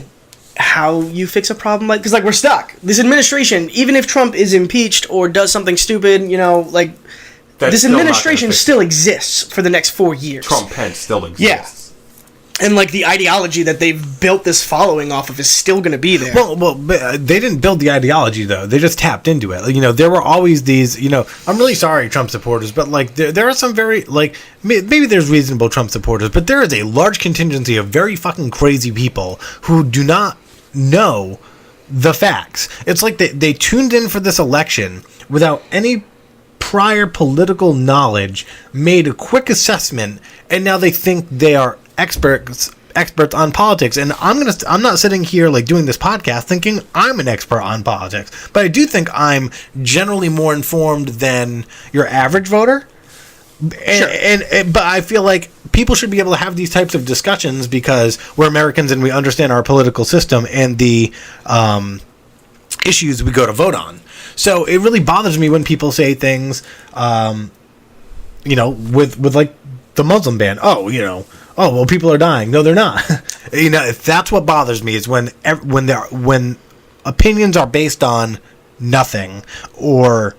Speaker 1: how you fix a problem like... Because, like, we're stuck. This administration, even if Trump is impeached or does something stupid, you know, like... This administration still exists for the next 4 years.
Speaker 3: Trump-Pence still exists.
Speaker 1: Yeah. And, like, the ideology that they've built this following off of is still going to be there.
Speaker 2: Well, but they didn't build the ideology, though. They just tapped into it. You know, there were always these, you know, I'm really sorry, Trump supporters, but, like, there are some very, like, maybe there's reasonable Trump supporters, but there is a large contingency of very fucking crazy people who do not know the facts. It's like they tuned in for this election without any prior political knowledge, made a quick assessment, and now they think they are experts on politics. And I'm not sitting here like doing this podcast thinking I'm an expert on politics, but I do think I'm generally more informed than your average voter. But I feel like people should be able to have these types of discussions because we're Americans and we understand our political system and the issues we go to vote on. So it really bothers me when people say things, you know, with like the Muslim ban. Oh, you know, oh well, people are dying. No, they're not. You know, if that's what bothers me is when opinions are based on nothing or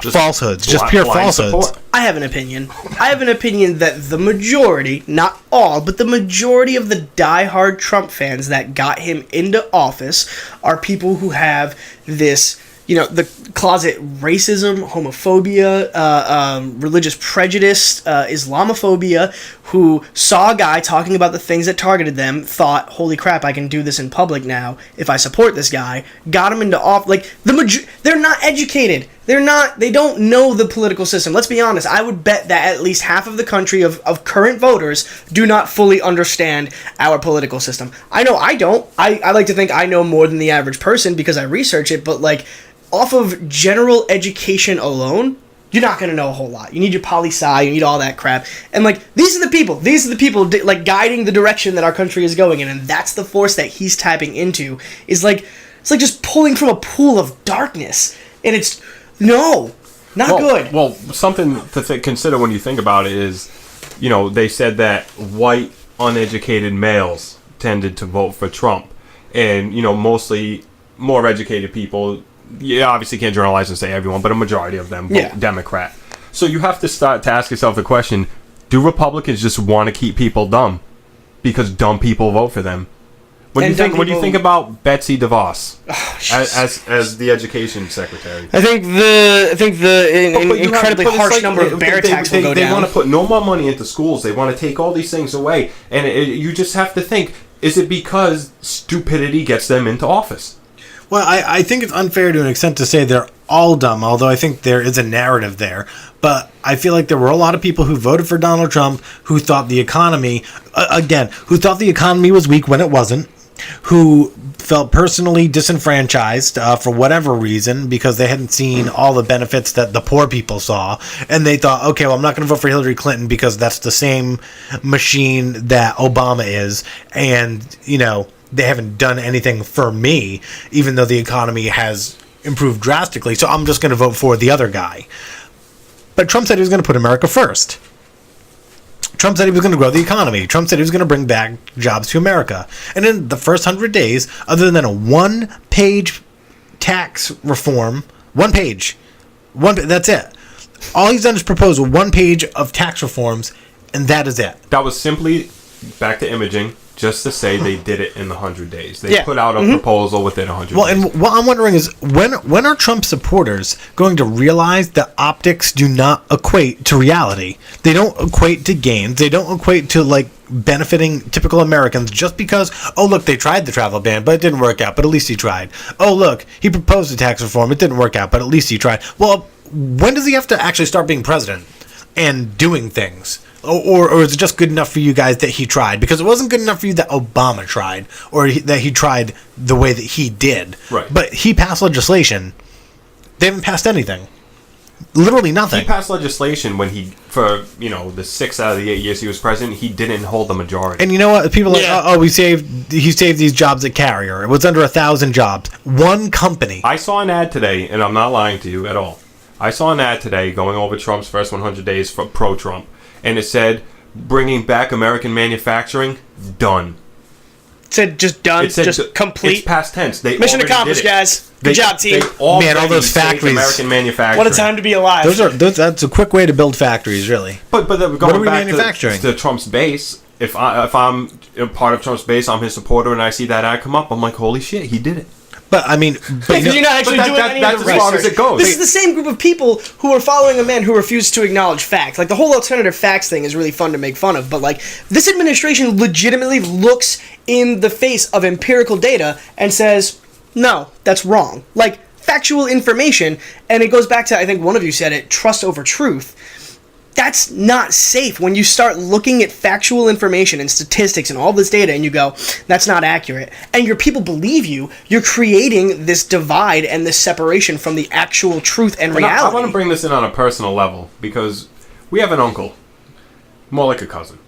Speaker 2: just falsehoods, just pure falsehoods.
Speaker 3: Support.
Speaker 1: I have an opinion. I have an opinion that the majority, not all, but the majority of the diehard Trump fans that got him into office are people who have this, you know, the closet racism, homophobia, religious prejudice, Islamophobia, who saw a guy talking about the things that targeted them, thought, holy crap, I can do this in public now if I support this guy, got him into office. Like, they're not educated. They don't know the political system. Let's be honest. I would bet that at least half of the country of current voters do not fully understand our political system. I know I don't. I like to think I know more than the average person because I research it, but like, off of general education alone, you're not going to know a whole lot. You need your poli-sci, you need all that crap. And, like, these are the people, like, guiding the direction that our country is going in, and that's the force that he's tapping into, is, like, it's like just pulling from a pool of darkness. And it's, no, not good.
Speaker 3: Well, something to consider when you think about it is, you know, they said that white, uneducated males tended to vote for Trump. And, you know, mostly more educated people... You obviously can't generalize and say everyone, but a majority of them vote Democrat. So you have to start to ask yourself the question, do Republicans just want to keep people dumb? Because dumb people vote for them. When you think about Betsy DeVos as the education secretary,
Speaker 1: I think the incredibly harsh number of bear attacks will go down.
Speaker 3: They want to put no more money into schools. They want to take all these things away. And you just have to think, is it because stupidity gets them into office?
Speaker 2: Well, I think it's unfair to an extent to say they're all dumb, although I think there is a narrative there. But I feel like there were a lot of people who voted for Donald Trump who thought the economy, who thought the economy was weak when it wasn't, who felt personally disenfranchised for whatever reason because they hadn't seen all the benefits that the poor people saw. And they thought, okay, well, I'm not going to vote for Hillary Clinton because that's the same machine that Obama is. And, you know... They haven't done anything for me, even though the economy has improved drastically. So I'm just going to vote for the other guy. But Trump said he was going to put America first. Trump said he was going to grow the economy. Trump said he was going to bring back jobs to America. And in the first 100 days, other than a one-page tax reform, that's it. All he's done is propose 1 page of tax reforms, and that is it.
Speaker 3: That was simply, back to imaging, just to say they did it in the 100 days. They
Speaker 1: Yeah.
Speaker 3: put out a proposal within 100
Speaker 2: Well,
Speaker 3: days.
Speaker 2: and what I'm wondering is when are Trump supporters going to realize that optics do not equate to reality? They don't equate to gains. They don't equate to like benefiting typical Americans just because, oh look, they tried the travel ban, but it didn't work out, but at least he tried. Oh look, he proposed a tax reform, it didn't work out, but at least he tried. Well, when does he have to actually start being president and doing things? Or is it just good enough for you guys that he tried? Because it wasn't good enough for you that Obama tried, or that he tried the way that he did.
Speaker 3: Right.
Speaker 2: But he passed legislation. They haven't passed anything. Literally nothing.
Speaker 3: He passed legislation when for the 6 out of the 8 years he was president, he didn't hold the majority.
Speaker 2: And you know what? People are
Speaker 1: Yeah.
Speaker 2: like, he saved these jobs at Carrier. It was under 1,000 jobs. One company.
Speaker 3: I saw an ad today, and I'm not lying to you at all. I saw an ad today going over Trump's first 100 days for pro-Trump, and it said, bringing back American manufacturing, done.
Speaker 1: It said just done,
Speaker 3: It said
Speaker 1: just complete.
Speaker 3: It's past tense. They
Speaker 1: Mission
Speaker 3: already
Speaker 1: accomplished,
Speaker 3: did it.
Speaker 1: guys. Good job, team.
Speaker 3: They already
Speaker 2: Man, all those
Speaker 3: saved
Speaker 2: factories.
Speaker 3: American manufacturing.
Speaker 1: What a time to be alive.
Speaker 2: That's a quick way to build factories, really.
Speaker 3: But going
Speaker 2: What are we
Speaker 3: back
Speaker 2: manufacturing?
Speaker 3: to Trump's base, if I'm a part of Trump's base, I'm his supporter, and I see that ad come up, I'm like, holy shit, he did it.
Speaker 2: But I mean,
Speaker 1: Because you're not actually doing any
Speaker 3: that's
Speaker 1: of the
Speaker 3: as far as
Speaker 1: research.
Speaker 3: it goes.
Speaker 1: This is the same group of people who are following a man who refuses to acknowledge facts. Like, the whole alternative facts thing is really fun to make fun of, but, like, this administration legitimately looks in the face of empirical data and says, no, that's wrong. Like, factual information, and it goes back to, I think one of you said it, trust over truth. That's not safe when you start looking at factual information and statistics and all this data and you go, that's not accurate. And your people believe you. You're creating this divide and this separation from the actual truth and reality.
Speaker 3: I want to bring this in on a personal level because we have an uncle, more like a cousin.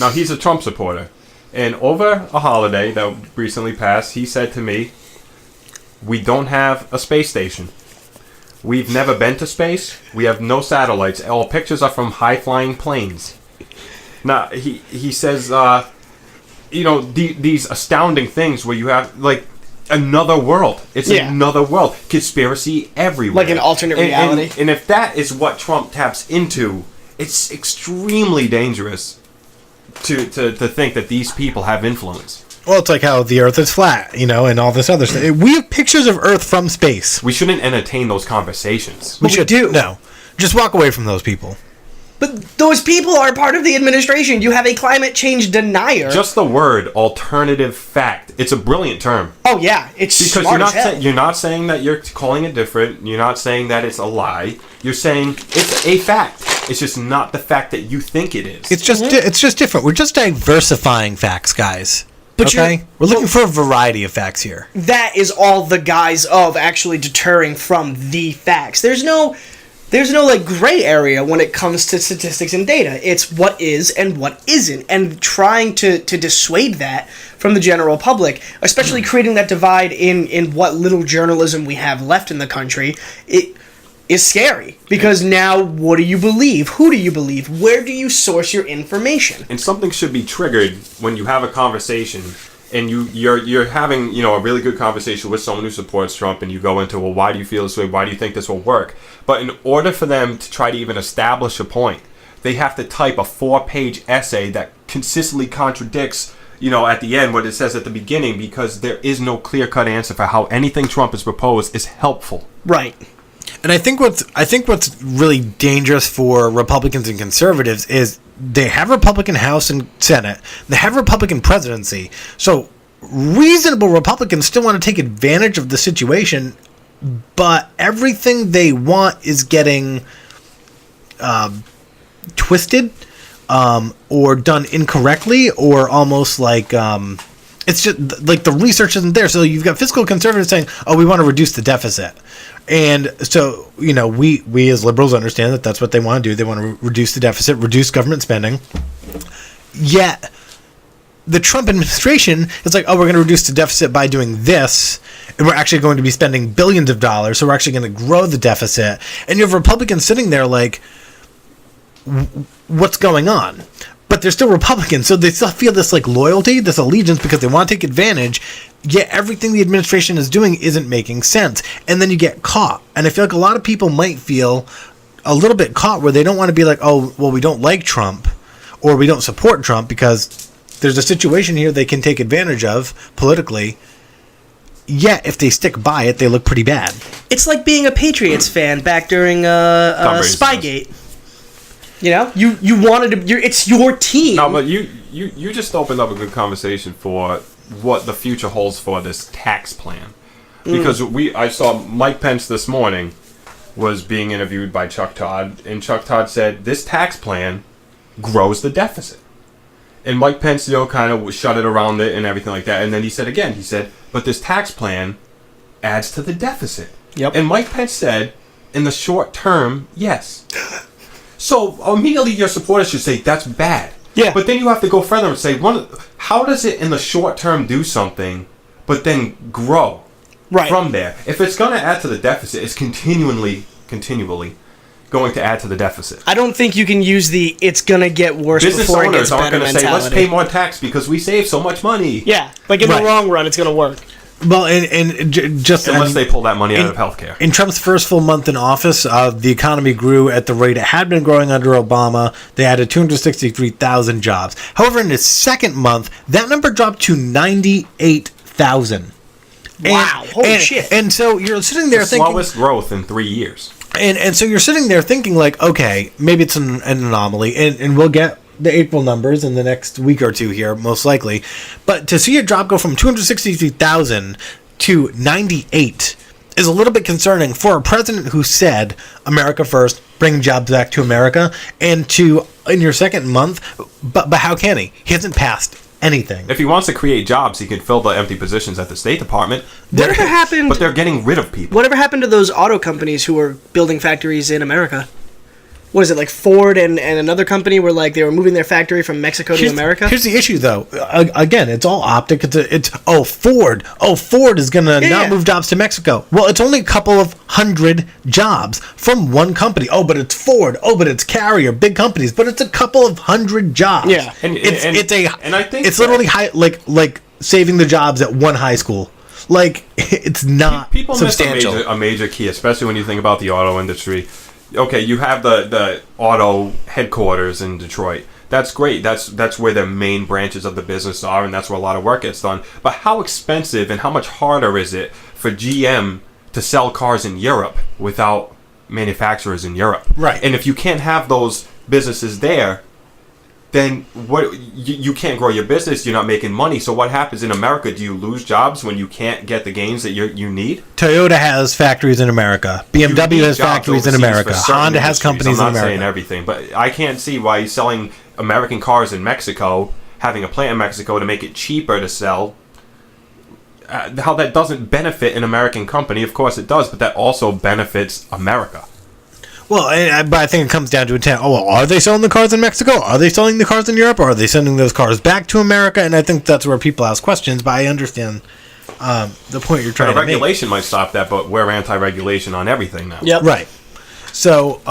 Speaker 3: Now, he's a Trump supporter. And over a holiday that recently passed, he said to me, we don't have a space station. We've never been to space. We have no satellites. All pictures are from high-flying planes. Now, he says, these astounding things where you have, like, another world. It's another world. Conspiracy everywhere.
Speaker 1: Like an alternate reality.
Speaker 3: And if that is what Trump taps into, it's extremely dangerous to think that these people have influence.
Speaker 2: well, it's like how the Earth is flat, and all this other stuff. We have pictures of Earth from space.
Speaker 3: We shouldn't entertain those conversations.
Speaker 2: We
Speaker 1: we
Speaker 2: should
Speaker 1: do.
Speaker 2: No, just walk away from those people.
Speaker 1: But those people are part of the administration. You have a climate change denier.
Speaker 3: Just the word alternative fact. It's a brilliant term.
Speaker 1: Oh, yeah. It's
Speaker 3: Because
Speaker 1: smart as hell.
Speaker 3: you're not saying that you're calling it different. You're not saying that it's a lie. You're saying it's a fact. It's just not the fact that you think it is.
Speaker 2: It's just it's just different. We're just diversifying facts, guys.
Speaker 1: But
Speaker 2: okay, we're looking for a variety of facts here.
Speaker 1: That is all the guise of actually deterring from the facts. There's no like gray area when it comes to statistics and data. It's what is and what isn't, and trying to dissuade that from the general public, especially creating that divide in what little journalism we have left in the country. It is scary because now what do you believe? Who do you believe? Where do you source your information?
Speaker 3: And something should be triggered when you have a conversation and you're having a really good conversation with someone who supports Trump, and you go into, well, why do you feel this way? Why do you think this will work? But in order for them to try to even establish a point, they have to type a 4-page essay that consistently contradicts at the end what it says at the beginning, because there is no clear-cut answer for how anything Trump has proposed is helpful.
Speaker 1: Right.
Speaker 2: And I think what's really dangerous for Republicans and conservatives is they have Republican House and Senate, they have Republican presidency. So reasonable Republicans still want to take advantage of the situation, but everything they want is getting twisted or done incorrectly, or almost like it's just like the research isn't there. So you've got fiscal conservatives saying, oh, we want to reduce the deficit. And so, we as liberals understand that that's what they want to do. They want to reduce the deficit, reduce government spending. Yet, the Trump administration is like, oh, we're going to reduce the deficit by doing this, and we're actually going to be spending billions of dollars, so we're actually going to grow the deficit. And you have Republicans sitting there like, what's going on? But they're still Republicans, so they still feel this like loyalty, this allegiance, because they want to take advantage, yet everything the administration is doing isn't making sense. And then you get caught. And I feel like a lot of people might feel a little bit caught where they don't want to be like, oh, well, we don't like Trump or we don't support Trump because there's a situation here they can take advantage of politically. Yet, if they stick by it, they look pretty bad.
Speaker 1: It's like being a Patriots fan back during Spygate. You know, you wanted to. It's your team.
Speaker 3: No, but you just opened up a good conversation for what the future holds for this tax plan, because I saw Mike Pence this morning was being interviewed by Chuck Todd, and Chuck Todd said this tax plan grows the deficit, and Mike Pence kind of shut it around it and everything like that, and then he said, but this tax plan adds to the deficit.
Speaker 1: Yep.
Speaker 3: And Mike Pence said, in the short term, yes. So immediately your supporters should say that's bad.
Speaker 1: Yeah.
Speaker 3: But then you have to go further and say, how does it in the short term do something, but then grow from there? If it's going to add to the deficit, it's continually going to add to the deficit.
Speaker 1: I don't think you can use the "it's going to get worse
Speaker 3: Business
Speaker 1: before it
Speaker 3: owners
Speaker 1: gets
Speaker 3: aren't
Speaker 1: better"
Speaker 3: going to say,
Speaker 1: mentality.
Speaker 3: let's pay more tax because we save so much money.
Speaker 1: Yeah, like in the long run, it's going to work.
Speaker 2: Well, and just
Speaker 3: unless they pull that money out of healthcare.
Speaker 2: In Trump's first full month in office, the economy grew at the rate it had been growing under Obama. They added 263,000 jobs. However, in his second month, that number dropped to 98,000.
Speaker 1: Wow! Holy shit!
Speaker 2: And so you're sitting there thinking,
Speaker 3: slowest growth in 3 years.
Speaker 2: And so you're sitting there thinking like, okay, maybe it's an anomaly, and we'll get the April numbers in the next week or two here, most likely. But to see a drop go from 263,000 to 98 is a little bit concerning for a president who said, America first, bring jobs back to America, and to, in your second month, but how can he? He hasn't passed anything.
Speaker 3: If he wants to create jobs, he can fill the empty positions at the State Department.
Speaker 1: Whatever happened?
Speaker 3: But they're getting rid of people.
Speaker 1: Whatever happened to those auto companies who were building factories in America? What is it, like Ford and another company were like they were moving their factory from Mexico to America?
Speaker 2: Here's the issue, though. Again, it's all optic. Ford. Ford is going to not move jobs to Mexico. Well, it's only a couple of hundred jobs from one company. Oh, but it's Ford. Oh, but it's Carrier, big companies. But it's a couple of hundred jobs.
Speaker 1: Yeah,
Speaker 3: and I think
Speaker 2: it's literally like saving the jobs at one high school. Like it's not
Speaker 3: people
Speaker 2: substantial.
Speaker 3: miss a major key, especially when you think about the auto industry. Okay, you have the auto headquarters in Detroit. That's great. That's where the main branches of the business are, and that's where a lot of work gets done. But how expensive and how much harder is it for GM to sell cars in Europe without manufacturers in Europe?
Speaker 2: Right.
Speaker 3: And if you can't have those businesses there, then what? You can't grow your business. You're not making money. So what happens in America? Do you lose jobs when you can't get the gains that you need?
Speaker 2: Toyota has factories in America. BMW has factories in America. Honda has companies in America.
Speaker 3: I'm not saying everything, but I can't see why he's selling American cars in Mexico, having a plant in Mexico to make it cheaper to sell. How that doesn't benefit an American company? Of course it does, but that also benefits America.
Speaker 2: Well, but I think it comes down to intent. Oh, well, are they selling the cars in Mexico? Are they selling the cars in Europe? Or are they sending those cars back to America? And I think that's where people ask questions, but I understand the point you're trying to make.
Speaker 3: Regulation might stop that, but we're anti-regulation on everything now.
Speaker 1: Yep.
Speaker 2: Right. So,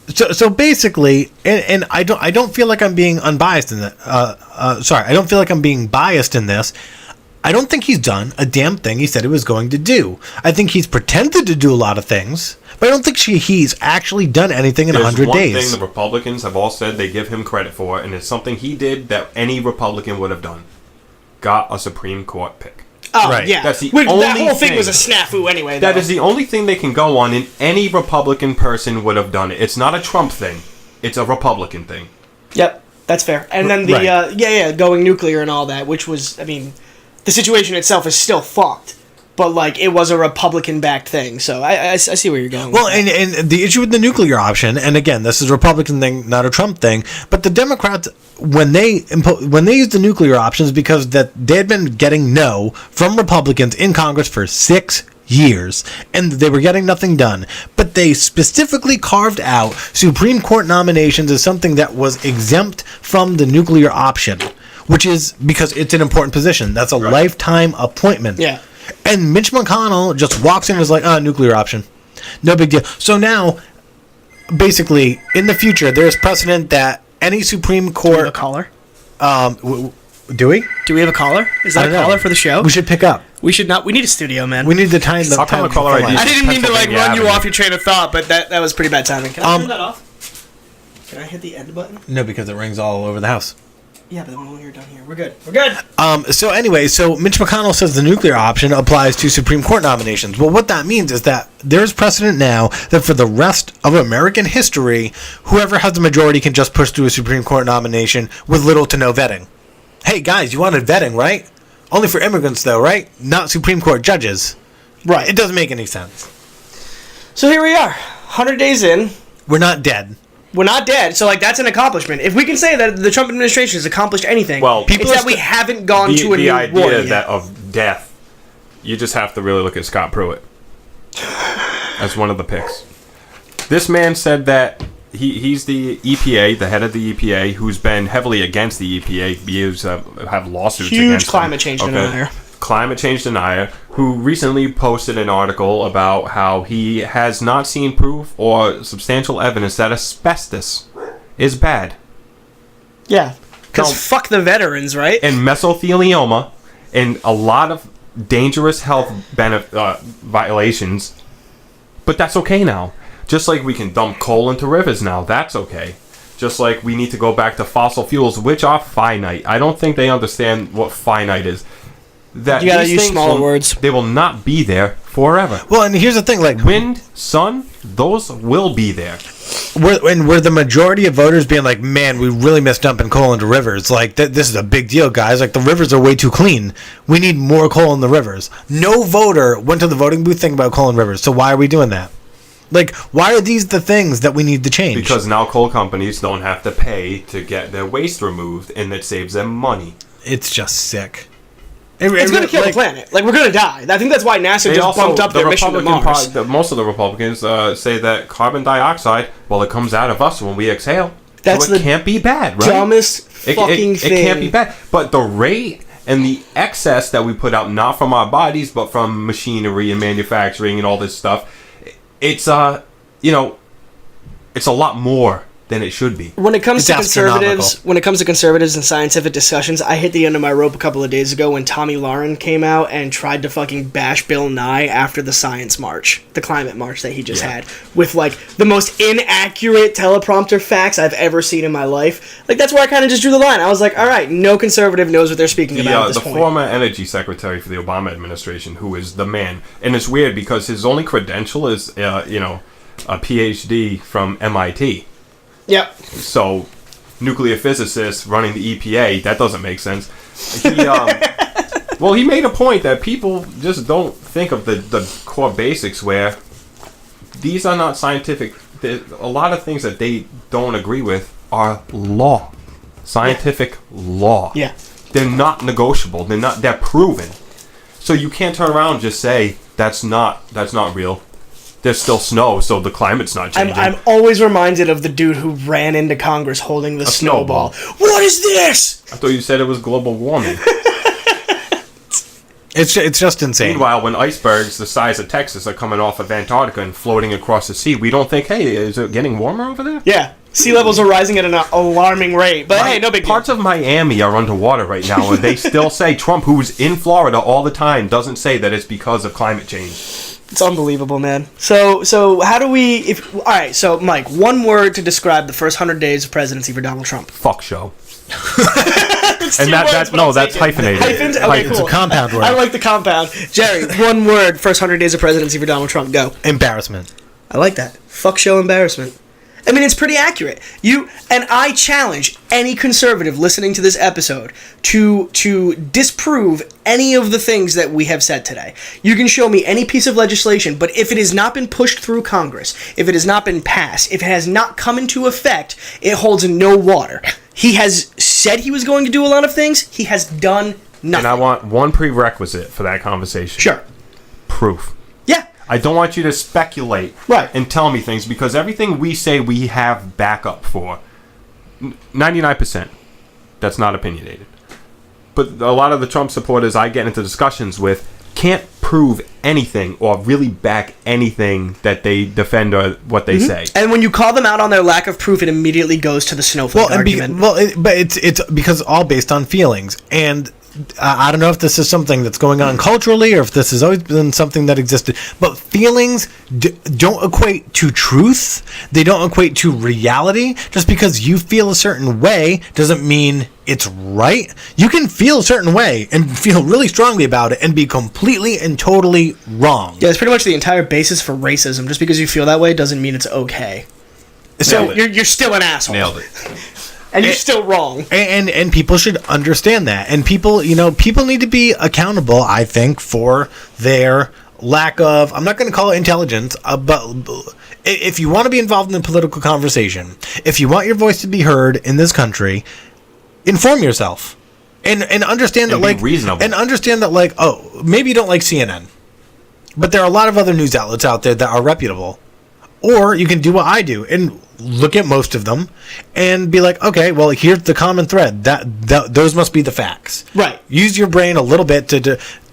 Speaker 2: so basically, and I don't feel like I'm being unbiased in that. I don't feel like I'm being biased in this. I don't think he's done a damn thing he said he was going to do. I think he's pretended to do a lot of things, but I don't think he's actually done anything in 100 days.
Speaker 3: There's one thing the Republicans have all said they give him credit for, and it's something he did that any Republican would have done. Got a Supreme Court pick.
Speaker 1: Oh,
Speaker 2: right.
Speaker 1: yeah.
Speaker 3: That's the
Speaker 1: That
Speaker 3: only
Speaker 1: whole thing
Speaker 3: thing.
Speaker 1: was a snafu anyway,
Speaker 3: That
Speaker 1: though.
Speaker 3: is the only thing they can go on, and any Republican person would have done it. It's not a Trump thing. It's a Republican thing.
Speaker 1: Yep, that's fair. And then the, going nuclear and all that, which was, I mean, the situation itself is still fucked. But, like, it was a Republican-backed thing, so I see where you're going.
Speaker 2: Well, and the issue with the nuclear option, and again, this is a Republican thing, not a Trump thing, but the Democrats, when they used the nuclear options, because that they had been getting no from Republicans in Congress for 6 years, and they were getting nothing done. But they specifically carved out Supreme Court nominations as something that was exempt from the nuclear option, which is because it's an important position. That's a lifetime appointment.
Speaker 1: Yeah.
Speaker 2: And Mitch McConnell just walks in and is like, nuclear option. No big deal. So now, basically, in the future, there's precedent that any Supreme Court...
Speaker 1: Do we have a caller?
Speaker 2: Do we?
Speaker 1: Do we have a caller? Is that a caller for the show?
Speaker 2: We should pick up.
Speaker 1: We should not. We need a studio, man.
Speaker 2: We need the time.
Speaker 3: How come the caller ID?
Speaker 1: I didn't mean to like
Speaker 3: Pennsylvania
Speaker 1: run you
Speaker 3: Avenue.
Speaker 1: off your train of thought, but that was pretty bad timing. Can I turn that off? Can I hit the end button?
Speaker 2: No, because it rings all over the house.
Speaker 1: Yeah, but then when you're done here, we're good. We're good.
Speaker 2: So Mitch McConnell says the nuclear option applies to Supreme Court nominations. Well, what that means is that there's precedent now that for the rest of American history, whoever has the majority can just push through a Supreme Court nomination with little to no vetting. Hey, guys, you wanted vetting, right? Only for immigrants, though, right? Not Supreme Court judges.
Speaker 1: Right.
Speaker 2: It doesn't make any sense.
Speaker 1: So here we are, 100 days in.
Speaker 2: We're not dead.
Speaker 1: We're not dead, so like that's an accomplishment. If we can say that the Trump administration has accomplished anything,
Speaker 3: Well,
Speaker 1: it's that we haven't gone to a
Speaker 3: the
Speaker 1: new war
Speaker 3: idea
Speaker 1: yet.
Speaker 3: that of death, you just have to really look at Scott Pruitt as one of the picks. This man said that he's the EPA, the head of the EPA, who's been heavily against the EPA. Views have lawsuits
Speaker 1: Huge
Speaker 3: against
Speaker 1: climate
Speaker 3: him.
Speaker 1: change denier.
Speaker 3: Climate change denier, who recently posted an article about how he has not seen proof or substantial evidence that asbestos is bad.
Speaker 1: Yeah, because
Speaker 3: No.
Speaker 1: fuck the veterans, right?
Speaker 3: And mesothelioma and a lot of dangerous health violations. But that's okay now. Just like we can dump coal into rivers now, that's okay. Just like we need to go back to fossil fuels, which are finite. I don't think they understand what finite is. That
Speaker 1: You gotta
Speaker 3: these
Speaker 1: use
Speaker 3: things
Speaker 1: smaller
Speaker 3: will-
Speaker 1: words.
Speaker 3: They will not be there forever.
Speaker 2: Well, and here's the thing, like
Speaker 3: Wind, sun, those will be there.
Speaker 2: we're the majority of voters being like, man, we really missed dumping coal into rivers. Like, this is a big deal, guys. Like, the rivers are way too clean. We need more coal in the rivers. No voter went to the voting booth thinking about coal in rivers. So why are we doing that? Like, why are these the things that we need to change?
Speaker 3: Because now coal companies don't have to pay to get their waste removed, and it saves them money.
Speaker 2: It's just sick.
Speaker 1: It's going to kill the planet. Like, we're going to die. I think that's why NASA just bumped up their mission to Mars.
Speaker 3: Most of the Republicans say that carbon dioxide, well, it comes out of us when we exhale.
Speaker 1: That's
Speaker 3: so it
Speaker 1: the
Speaker 3: can't be bad, right?
Speaker 1: Dumbest fucking thing.
Speaker 3: It can't be bad. But the rate and the excess that we put out, not from our bodies, but from machinery and manufacturing and all this stuff, it's it's a lot more than it should be.
Speaker 1: When it comes
Speaker 2: It's
Speaker 1: to conservatives and scientific discussions, I hit the end of my rope a couple of days ago when Tommy Lauren came out and tried to fucking bash Bill Nye after the science march, the climate march that he just had, with like the most inaccurate teleprompter facts I've ever seen in my life. Like, that's where I kind of just drew the line. I was like, all right, no conservative knows what they're speaking about at this
Speaker 3: The
Speaker 1: point.
Speaker 3: former energy secretary for the Obama administration, who is the man, and it's weird because his only credential is a PhD from MIT.
Speaker 1: Yep.
Speaker 3: So, nuclear physicist running the EPA, that doesn't make sense. He made a point that people just don't think of the core basics where these are not scientific. A lot of things that they don't agree with are law. Scientific law.
Speaker 1: Yeah.
Speaker 3: They're not negotiable. They're proven. So you can't turn around and just say that's not real. There's still snow, so the climate's not changing.
Speaker 1: I'm always reminded of the dude who ran into Congress holding the snowball. What is this?
Speaker 3: I thought you said it was global warming.
Speaker 2: It's just insane.
Speaker 3: Meanwhile, when icebergs the size of Texas are coming off of Antarctica and floating across the sea, we don't think, hey, is it getting warmer over there?
Speaker 1: Yeah. Sea levels are rising at an alarming rate. But hey, no big deal.
Speaker 3: Parts of Miami are underwater right now, and they still say Trump, who's in Florida all the time, doesn't say that it's because of climate change.
Speaker 1: It's unbelievable, man. So how do we... all right, so, Mike, one word to describe the first 100 days of presidency for Donald Trump.
Speaker 3: Fuck show.
Speaker 1: And
Speaker 3: that's hyphenated.
Speaker 1: Hyphens? Okay, cool.
Speaker 2: It's a compound word.
Speaker 1: I like the compound. Jerry, one word, first 100 days of presidency for Donald Trump. Go.
Speaker 2: Embarrassment.
Speaker 1: I like that. Fuck show embarrassment. I mean, it's pretty accurate. I challenge any conservative listening to this episode to disprove any of the things that we have said today. You can show me any piece of legislation, but if it has not been pushed through Congress, if it has not been passed, if it has not come into effect, it holds no water. He has said he was going to do a lot of things. He has done nothing.
Speaker 3: And I want one prerequisite for that conversation.
Speaker 1: Sure.
Speaker 3: Proof.
Speaker 1: Yeah.
Speaker 3: I don't want you to speculate and tell me things, because everything we say we have backup for. 99%. That's not opinionated. But a lot of the Trump supporters I get into discussions with can't prove anything or really back anything that they defend or what they say.
Speaker 1: And when you call them out on their lack of proof, it immediately goes to the snowflake argument.
Speaker 2: But it's because all based on feelings. And I don't know if this is something that's going on culturally or if this has always been something that existed, but feelings don't equate to truth. They don't equate to reality. Just because you feel a certain way doesn't mean it's right. You can feel a certain way and feel really strongly about it and be completely and totally wrong.
Speaker 1: Yeah, it's pretty much the entire basis for racism. Just because you feel that way doesn't mean it's okay. So you're still an asshole.
Speaker 3: Nailed it.
Speaker 1: And you're still wrong.
Speaker 2: And people should understand that. And people need to be accountable, I think, for their lack of, I'm not going to call it intelligence, but if you want to be involved in the political conversation, if you want your voice to be heard in this country, inform yourself. And understand that, like,
Speaker 3: reasonable.
Speaker 2: And understand that, like, oh, maybe you don't like CNN, but there are a lot of other news outlets out there that are reputable. Or you can do what I do and look at most of them and be like, okay, well, here's the common thread. That those must be the facts.
Speaker 1: Right.
Speaker 2: Use your brain a little bit to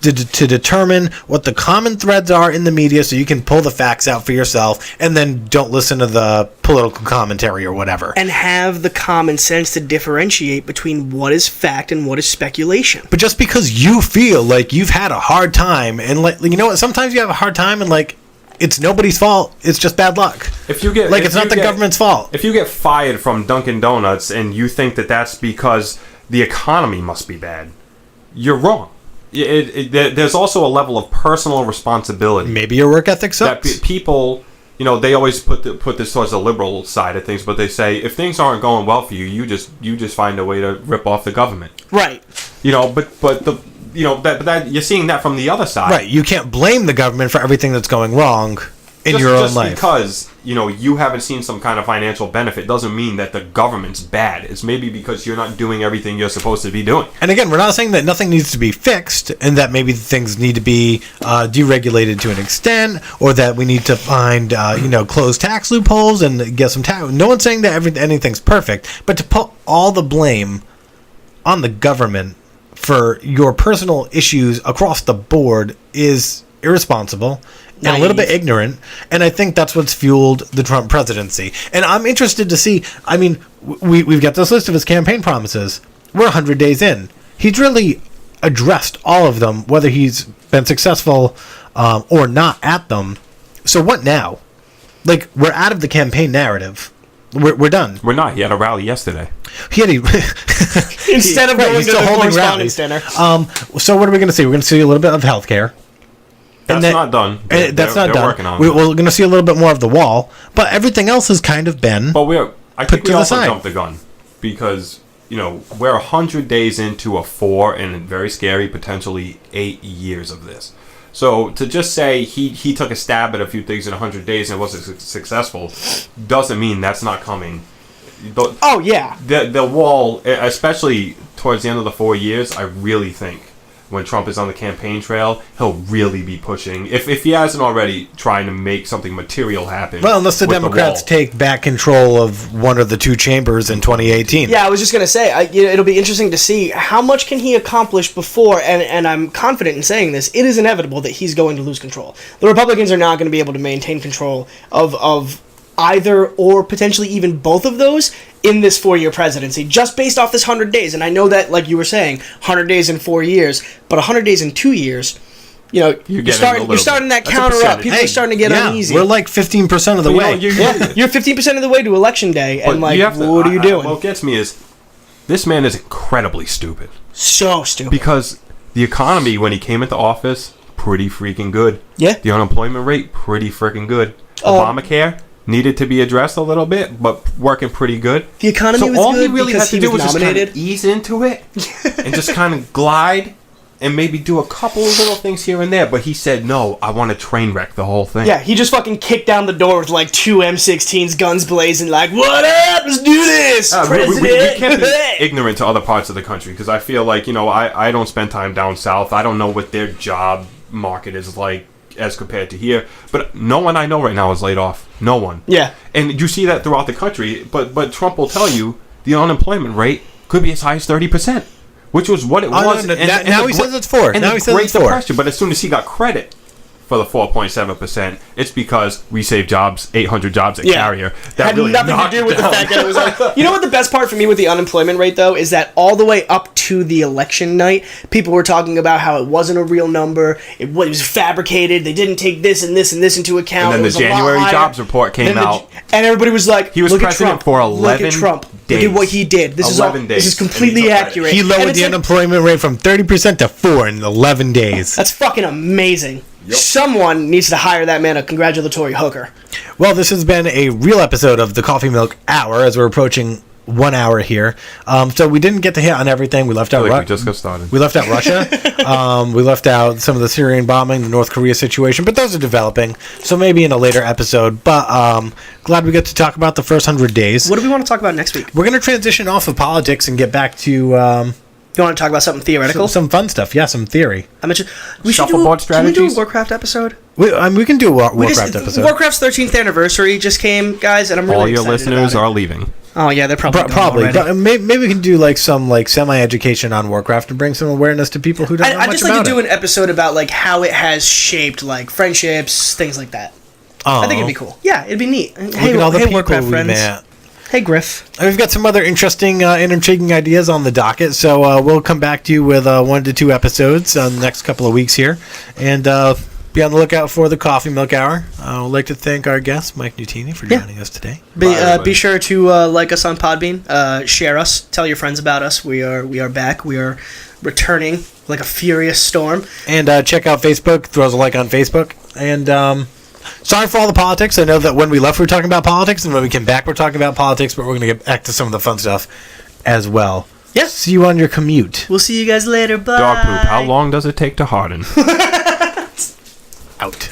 Speaker 2: determine what the common threads are in the media so you can pull the facts out for yourself, and then don't listen to the political commentary or whatever.
Speaker 1: And have the common sense to differentiate between what is fact and what is speculation.
Speaker 2: But just because you feel like you've had a hard time, and, like, you know what, sometimes you have a hard time and, like, it's nobody's fault. It's just bad luck. It's not the government's fault.
Speaker 3: If you get fired from Dunkin' Donuts and you think that that's because the economy must be bad, you're wrong. There's also a level of personal responsibility.
Speaker 2: Maybe your work ethic sucks.
Speaker 3: That people, they always put this towards the liberal side of things, but they say if things aren't going well for you, you just find a way to rip off the government.
Speaker 1: Right.
Speaker 3: But you're seeing that from the other side.
Speaker 2: Right. You can't blame the government for everything that's going wrong in your own life.
Speaker 3: Just because, you haven't seen some kind of financial benefit doesn't mean that the government's bad. It's maybe because you're not doing everything you're supposed to be doing.
Speaker 2: And again, we're not saying that nothing needs to be fixed and that maybe things need to be deregulated to an extent, or that we need to find, close tax loopholes and get some tax. No one's saying that anything's perfect, but to put all the blame on the government for your personal issues across the board is irresponsible and a little bit ignorant, and I think that's what's fueled the Trump presidency. And I'm interested to see, I mean, we've got this list of his campaign promises. We're 100 days in. He's really addressed all of them, whether he's been successful or not at them. So what now? Like, we're out of the campaign narrative. We're done.
Speaker 3: We're not. He had a rally yesterday.
Speaker 1: Instead of going to the Correspondence Dinner.
Speaker 2: So what are we going to see? We're going to see a little bit of healthcare.
Speaker 3: That's not done.
Speaker 2: That's not done.
Speaker 3: Working on
Speaker 2: we're going to see a little bit more of the wall, but everything else has kind of been.
Speaker 3: But I think we also jumped the gun because we're 100 days into a 4 and very scary, potentially 8 years of this. So to just say he took a stab at a few things in 100 days and wasn't successful doesn't mean that's not coming.
Speaker 1: Oh, yeah.
Speaker 3: The wall, especially towards the end of the 4 years, I really think when Trump is on the campaign trail, he'll really be pushing, if he hasn't already, trying to make something material happen.
Speaker 2: Well, unless the Democrats take back control of one of the two chambers in 2018.
Speaker 1: Yeah, I was just going to say, it'll be interesting to see how much can he accomplish before, and I'm confident in saying this, it is inevitable that he's going to lose control. The Republicans are not going to be able to maintain control of either or potentially even both of those in this 4-year presidency, just based off this 100 days. And I know that, like you were saying, 100 days in 4 years, but 100 days in 2 years, you're starting that counter up. People are starting to get uneasy.
Speaker 2: We're like 15% of the way.
Speaker 1: You're 15% of the way to election day, and what are you doing?
Speaker 3: What gets me is, this man is incredibly stupid.
Speaker 1: So stupid.
Speaker 3: Because the economy, when he came into office, pretty freaking good.
Speaker 1: Yeah.
Speaker 3: The unemployment rate, pretty freaking good. Obamacare needed to be addressed a little bit, but working pretty good.
Speaker 1: The economy was good.
Speaker 3: So all he really had to do was just kind
Speaker 1: nominated.
Speaker 3: of ease into it and just kind of glide and maybe do a couple of little things here and there. But he said, no, I want to train wreck the whole thing.
Speaker 1: Yeah, he just fucking kicked down the door with like 2 M16s, guns blazing, like, what up? Let's do this, President!
Speaker 3: We can't be ignorant to other parts of the country, because I feel like, I don't spend time down south. I don't know what their job market is like as compared to here, but no one I know right now is laid off. No one.
Speaker 1: Yeah.
Speaker 3: And you see that throughout the country, but Trump will tell you the unemployment rate could be as high as 30%, which was what it was.
Speaker 2: Now he says it's 4.
Speaker 3: And
Speaker 2: now
Speaker 3: the
Speaker 2: he says
Speaker 3: Great
Speaker 2: it's 4.
Speaker 3: Depression, but as soon as he got credit for the 4.7%, it's because we saved jobs, 800 jobs at
Speaker 1: Yeah.
Speaker 3: Carrier. That
Speaker 1: Had
Speaker 3: really
Speaker 1: nothing to do with the
Speaker 3: knocked
Speaker 1: fact that it was like, you know what the best part for me with the unemployment rate though is that all the way up to the election night, people were talking about how it wasn't a real number, it was fabricated, they didn't take this and this and this into account.
Speaker 3: And then
Speaker 1: it
Speaker 3: the
Speaker 1: was a lot
Speaker 3: January
Speaker 1: higher.
Speaker 3: jobs report came out.
Speaker 1: And everybody was like,
Speaker 3: He was
Speaker 1: look at
Speaker 3: president
Speaker 1: Trump.
Speaker 3: for
Speaker 1: Look
Speaker 3: 11
Speaker 1: at Trump.
Speaker 3: days.
Speaker 1: Look at what he did. This is
Speaker 3: 11 days.
Speaker 1: This is
Speaker 3: And
Speaker 1: completely
Speaker 3: he took credit.
Speaker 1: accurate.
Speaker 2: He
Speaker 1: And
Speaker 2: lowered
Speaker 1: it's
Speaker 2: the
Speaker 1: like,
Speaker 2: unemployment rate from 30% to 4 in 11 days.
Speaker 1: that's fucking amazing.
Speaker 3: Yep.
Speaker 1: Someone needs to hire that man a congratulatory hooker.
Speaker 2: Well, this has been a real episode of the Coffee Milk Hour as we're approaching 1 hour here. So we didn't get to hit on everything. We left out
Speaker 3: We just got started.
Speaker 2: We left out Russia. We left out some of the Syrian bombing, the North Korea situation, but those are developing. So maybe in a later episode. But glad we get to talk about the first 100 days.
Speaker 1: What do we want to talk about next week?
Speaker 2: We're going to transition off of politics and get back to
Speaker 1: You want to talk about something theoretical?
Speaker 2: some fun stuff. Yeah, some theory.
Speaker 1: I mentioned we should do
Speaker 3: Shuffleboard
Speaker 1: Can we do a
Speaker 3: strategies?
Speaker 1: Warcraft episode?
Speaker 2: We can do a Warcraft episode.
Speaker 1: Warcraft's 13th anniversary just came, guys, and I'm really
Speaker 3: All your
Speaker 1: excited
Speaker 3: listeners
Speaker 1: about
Speaker 3: are leaving.
Speaker 1: it. Oh yeah, they're probably gone
Speaker 2: Probably,
Speaker 1: already.
Speaker 2: but maybe we can do like some semi-education on Warcraft and bring some awareness to people who don't know
Speaker 1: I'd
Speaker 2: much
Speaker 1: just like
Speaker 2: about
Speaker 1: to do
Speaker 2: it.
Speaker 1: an episode about like how it has shaped like friendships, things like that. I think it'd be cool. Yeah, it'd be neat.
Speaker 2: Look at all the people
Speaker 1: Warcraft
Speaker 2: we
Speaker 1: friends.
Speaker 2: met.
Speaker 1: Hey Griff.
Speaker 2: And we've got some other interesting and intriguing ideas on the docket, so we'll come back to you with 1 to 2 episodes in the next couple of weeks here, and be on the lookout for the Coffee Milk Hour. I would like to thank our guest, Mike Nutini, for joining us today.
Speaker 1: Be sure to like us on Podbean, share us, tell your friends about us. We are back. We are returning like a furious storm.
Speaker 2: And check out Facebook. Throw us a like on Facebook. And sorry for all the politics. I know that when we left, we were talking about politics, and when we came back, we're talking about politics, but we're going to get back to some of the fun stuff as well.
Speaker 1: Yeah.
Speaker 2: See you on your commute.
Speaker 1: We'll see you guys later. Bye.
Speaker 3: Dog poop. How long does it take to harden?
Speaker 2: Out.